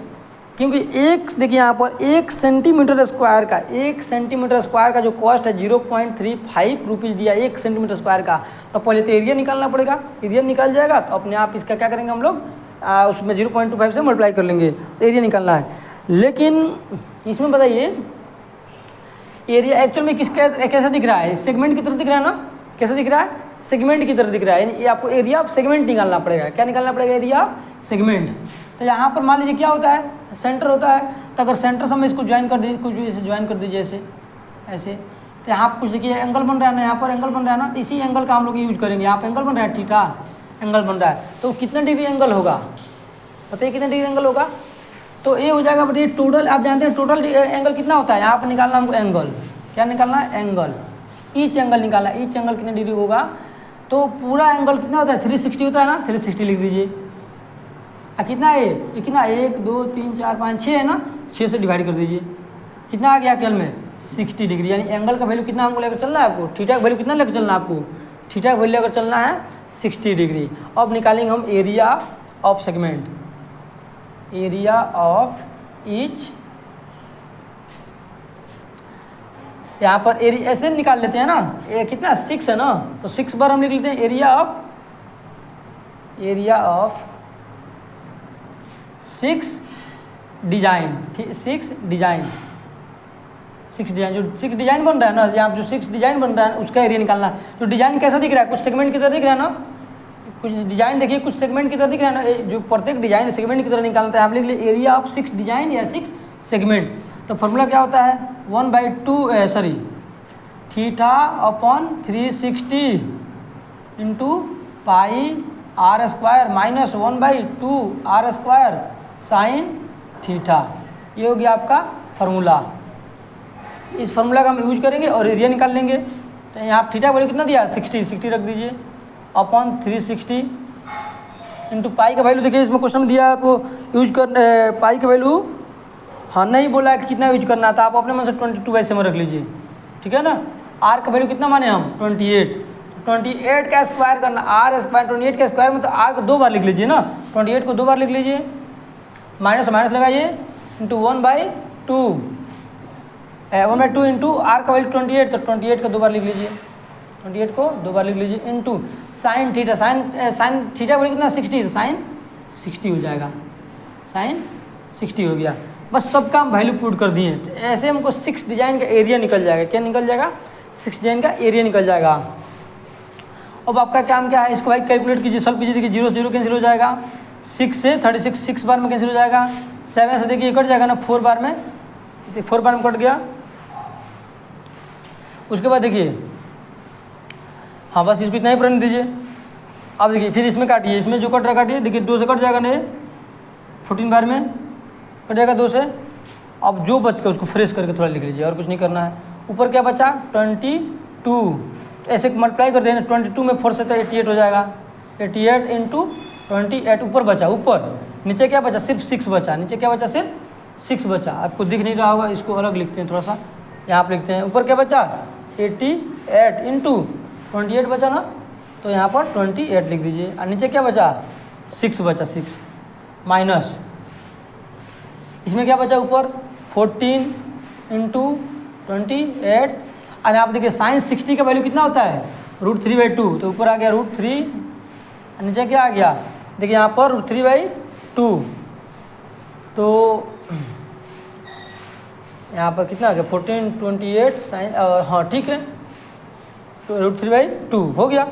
क्योंकि एक देखिए यहाँ पर 1 सेंटीमीटर स्क्वायर का, 1 सेंटीमीटर स्क्वायर का जो कॉस्ट है 0.35 रुपीज़ दिया 1 सेंटीमीटर स्क्वायर का। तो पहले तो एरिया निकालना पड़ेगा, एरिया निकल जाएगा तो अपने आप इसका क्या करेंगे हम लोग, उसमें 0.25 से मल्टीप्लाई कर लेंगे, तो एरिया निकालना है। लेकिन इसमें बताइए एरिया एक्चुअल में किसका कैसा दिख रहा है, सेगमेंट की तरफ दिख रहा है ना, कैसा दिख रहा है, सेगमेंट की तरफ दिख रहा है। यानी ये आपको एरिया ऑफ सेगमेंट निकालना पड़ेगा। क्या निकालना पड़ेगा, एरिया ऑफ सेगमेंट। तो यहाँ पर मान लीजिए क्या होता है, सेंटर होता है, तो अगर सेंटर से हम इसको ज्वाइन कर दीजिए, कुछ भी ऐसे ज्वाइन कर दीजिए ऐसे ऐसे, तो यहाँ पर कुछ देखिए एंगल बन रहा है ना, यहाँ पर एंगल बन रहा है ना, तो इसी एंगल का हम लोग यूज करेंगे। यहाँ पर एंगल बन रहा है, थीटा एंगल बन रहा है, तो कितना डिग्री एंगल होगा बताइए, कितना डिग्री एंगल होगा। तो ये हो जाएगा बताइए टोटल, आप जानते हैं टोटल एंगल कितना होता है। यहाँ पर निकालना हमको एंगल, क्या निकालना है, एंगल, ईच एंगल निकालना है, ईच एंगल कितने डिग्री होगा। तो पूरा एंगल कितना होता है, 360 होता है ना, 360 लिख दीजिए। कितना है ये, कितना 1 2 3 4 5 6 है ना, 6 से डिवाइड कर दीजिए, कितना आ गया केवल में 60 डिग्री। यानी एंगल का वैल्यू कितना हमको लेकर चलना है, आपको थीटा का वैल्यू कितना लेकर चलना है, आपको थीटा का वैल्यू लेकर चलना है 60 डिग्री। अब निकालेंगे हम area of segment, area of each, यहाँ पर एरिया ऐसे निकाल लेते हैं ना, ये कितना 6 है ना, तो 6 बार हम लिख लेते हैं एरिया ऑफ 6 डिजाइन, 6 डिजाइन, जो 6 डिजाइन बन रहा है ना, यहाँ जो 6 डिजाइन बन रहा है उसका एरिया निकालना है। तो डिजाइन कैसा दिख रहा है, कुछ सेगमेंट की तरह दिख रहा है ना, कुछ डिजाइन देखिए कुछ सेगमेंट की तरह दिख रहा है ना, जो प्रत्येक डिजाइन सेगमेंट की तरह निकालता है। हम लिख लिए एरिया ऑफ 6 डिजाइन या 6 सेगमेंट। तो फॉर्मूला क्या होता है, 1/2 theta upon 360 into pi r square minus 1/2 r square sine theta. ये हो गया आपका फार्मूला। इस फार्मूला का हम यूज करेंगे और एरिया निकाल लेंगे। तो यहाँ थीटा वैल्यू कितना दिया, 60 रख दीजिए अपॉन 360 इंटू पाई का वैल्यू देखिए इसमें क्वेश्चन में दिया आपको यूज कर पाई का वैल्यू, हाँ नहीं बोला कि कितना यूज करना था, आप अपने मन से 22 वैसे में रख लीजिए, ठीक है ना। आर का वैल्यू कितना माने हम 28 का स्क्वायर करना, आर स्क्वायर 28 का स्क्वायर में, तो आर को 2 बार लिख लीजिए ना, 28 को 2 बार लिख लीजिए, माइनस माइनस लगाइए इंटू 1/2 इंटू आर का वैल्यू 28, तो 28 को 2 बार लिख लीजिए, 28 को 2 बार लिख लीजिए into sine theta, sine theta value कितना 60, तो साइन 60 हो जाएगा, साइन 60 हो गया। बस सबका हम वैल्यू पुट कर दिए। तो ऐसे हमको 6 डिजाइन का एरिया निकल जाएगा। क्या निकल जाएगा, 6 डिजाइन का एरिया निकल जाएगा। अब आपका काम क्या है, इसको भाई कैलकुलेट कीजिए, सॉल्व कीजिए। देखिए 0 से 0 कैंसिल हो जाएगा, 6 से 36 6 बार में कैंसिल हो जाएगा, 7 से देखिए कट जाएगा ना 4 बार में, 4 बार में कट गया। उसके बाद देखिए हाँ बस इसको इतना ही प्रण दीजिए। अब देखिए फिर इसमें काटिए, इसमें जो कट रहा काटिए, देखिए 2 से कट जाएगा नहीं, 14 बार में कट जाएगा 2 से। अब जो बच गया उसको फ्रेश करके थोड़ा लिख लीजिए, और कुछ नहीं करना है। ऊपर क्या बचा 22, ऐसे मल्टीप्लाई कर देना, 22 में 4 से तो 88 हो जाएगा, 88 इंटू 28 ऊपर बचा, ऊपर। नीचे क्या बचा, सिर्फ 6 बचा, नीचे क्या बचा, सिर्फ 6 बचा। आपको दिख नहीं रहा होगा, इसको अलग लिखते हैं थोड़ा सा, यहाँ पर लिखते हैं। ऊपर क्या बचा 88 इंटू 28 बचा ना, तो यहाँ पर 28 लिख दीजिए। और नीचे क्या बचा 6 बचा, 6 माइनस इसमें क्या बचा ऊपर 14 इंटू 28। और आप देखिए साइन 60 का वैल्यू कितना होता है √3/2, तो ऊपर आ गया √3, नीचे क्या आ गया देखिए यहाँ पर √3/2, तो यहाँ पर कितना आ गया 14 28 साइन, हाँ ठीक है, तो √3/2 हो गया।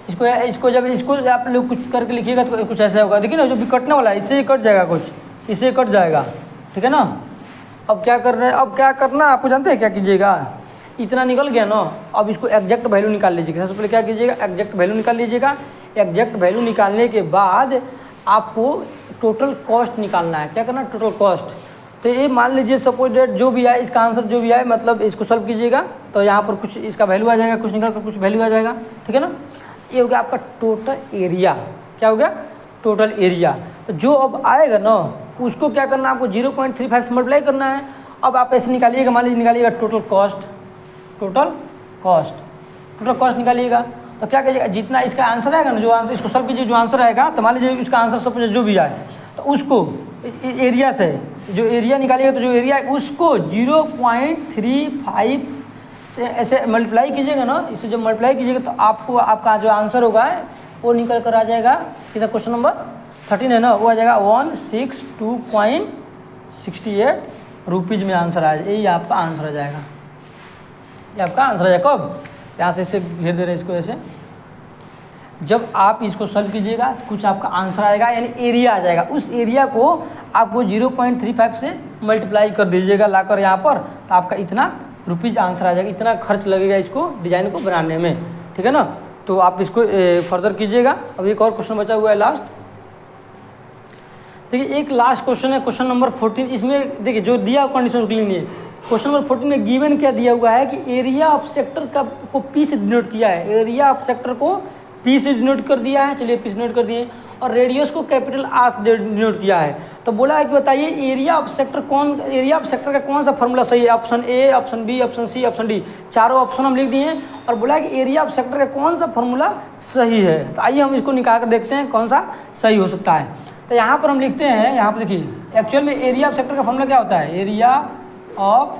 इसको जब इसको आप लोग कुछ करके लिखिएगा तो कुछ ऐसा होगा, देखिए ना जो भी कटने वाला है इससे कट जाएगा, कुछ इससे कट जाएगा, ठीक है ना। अब क्या कर रहे हैं, अब क्या करना आपको जानते हैं क्या कीजिएगा, इतना निकल गया ना, अब इसको एग्जैक्ट वैल्यू निकाल लीजिएगा। सबसे पहले क्या कीजिएगा एग्जैक्ट वैल्यू निकाल लीजिएगा। एग्जैक्ट वैल्यू निकालने के बाद आपको टोटल कॉस्ट निकालना है। क्या करना, टोटल कॉस्ट। तो ये मान लीजिए सपोज डेट जो भी आए, इसका आंसर जो भी आए, मतलब इसको सॉल्व कीजिएगा तो यहाँ पर कुछ इसका वैल्यू आ जाएगा, कुछ निकल कर कुछ वैल्यू आ जाएगा, ठीक है ना। ये हो गया आपका टोटल एरिया। क्या हो गया, टोटल एरिया। तो जो अब आएगा ना उसको क्या करना है, आपको 0.35 से मल्टीप्लाई करना है। अब आप ऐसे निकालिएगा, मान लीजिए निकालिएगा total cost, total cost, total cost निकालिएगा। तो क्या कीजिएगा, जितना इसका आंसर आएगा ना, जो आंसर इसको सॉल्व कीजिए, जो आंसर आएगा, तो मान लीजिए इसका आंसर सपोज जो भी आए, तो उसको एरिया से जो एरिया निकालिएगा, तो जो एरिया है उसको 0.35 से ऐसे मल्टीप्लाई कीजिएगा ना, इससे जब मल्टीप्लाई कीजिएगा तो आपको आपका जो आंसर होगा वो निकल कर आ जाएगा, कितना क्वेश्चन नंबर 13 है ना, वो आ जाएगा 162.68 रुपीज़ में आंसर आ जाएगा। यही आपका आंसर आ जाएगा, ये आपका आंसर आ जाएगा। कब, यहाँ से इसे घेर दे रहे हैं इसको ऐसे, जब आप इसको सॉल्व कीजिएगा कुछ आपका आंसर आएगा, यानी एरिया आ जाएगा। उस एरिया को आपको 0.35 से मल्टीप्लाई कर दीजिएगा लाकर यहाँ पर, तो आपका इतना रुपीज़ आंसर आ जाएगा, इतना खर्च लगेगा इसको डिज़ाइन को बनाने में, ठीक है ना। तो आप इसको फर्दर कीजिएगा। अब एक और क्वेश्चन बचा हुआ है लास्ट। देखिए एक लास्ट क्वेश्चन है, क्वेश्चन नंबर 14। इसमें देखिए जो दिया कंडीशन उसके लिए नहीं है। क्वेश्चन नंबर 14 में गिवन क्या दिया हुआ है कि एरिया ऑफ सेक्टर का को पी से डिनोट किया है, एरिया ऑफ सेक्टर को पी से डिनोट कर दिया है, चलिए पी से डिनोट कर दिए, और रेडियस को कैपिटल आर से डिनोट किया है। तो बोला है कि बताइए area of sector area of sector का कौन सा फॉर्मूला सही है, option A, option B, option C, option D, चारों ऑप्शन हम लिख दिए हैं। और बोला है कि एरिया ऑफ सेक्टर का कौन सा फॉर्मूला सही है। तो आइए हम इसको निकाल कर देखते हैं कौन सा सही हो सकता है। तो यहाँ पर हम लिखते हैं, यहाँ पर देखिए एक्चुअल में एरिया ऑफ सेक्टर का फॉर्मूला क्या होता है, एरिया ऑफ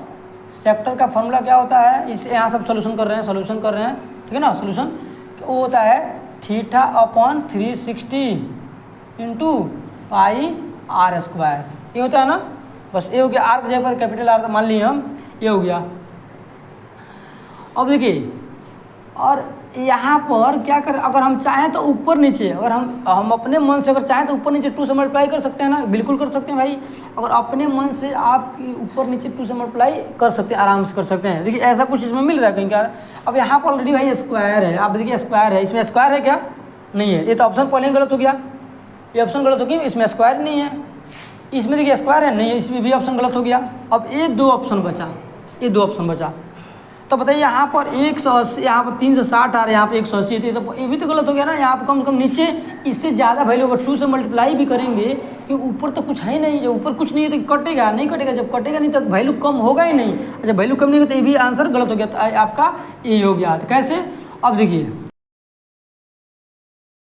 सेक्टर का फॉर्मूला क्या होता है, इस यहाँ सब सोल्यूशन कर रहे हैं, ठीक है ना। सोल्यूशन वो होता है θ/360 इंटू पाई आर स्क्वायर, ये होता है ना। बस ये हो गया, आर की जगह पर कैपिटल आर मान लिए हम, ये हो गया। अब देखिए, और यहाँ पर क्या कर, अगर हम चाहें तो ऊपर नीचे, अगर हम अपने मन से अगर चाहें तो ऊपर नीचे 2 से मल्टीप्लाई कर सकते हैं ना, बिल्कुल कर सकते हैं भाई। अगर अपने मन से आप ऊपर नीचे 2 से मल्टीप्लाई कर सकते हैं, आराम से कर सकते हैं। देखिए ऐसा कुछ इसमें मिल रहा है कहीं क्या। अब यहाँ पर ऑलरेडी भाई स्क्वायर है, आप देखिए स्क्वायर है, इसमें स्क्वायर है क्या, नहीं है। ये तो ऑप्शन पहले ही गलत हो गया, ये ऑप्शन गलत हो गया, इसमें स्क्वायर नहीं है। इसमें देखिए स्क्वायर है, नहीं है, इसमें भी ऑप्शन गलत हो गया। अब ये 2 ऑप्शन बचा, ये 2 ऑप्शन बचा। तो बताइए यहाँ पर 180, यहाँ पर 360 आ रहा है, यहाँ पर 180 थी, तो ये भी तो गलत हो गया ना। यहाँ पर कम से कम नीचे इससे ज़्यादा वैल्यू, अगर 2 से मल्टीप्लाई भी करेंगे, कि ऊपर तो कुछ है नहीं, जब ऊपर कुछ नहीं है तो कटेगा नहीं, कटेगा, जब कटेगा नहीं तो वैल्यू कम होगा ही नहीं। जब वैल्यू कम नहीं होगा तो ये भी आंसर गलत हो गया, तो आपका यही हो गया। तो कैसे, अब देखिए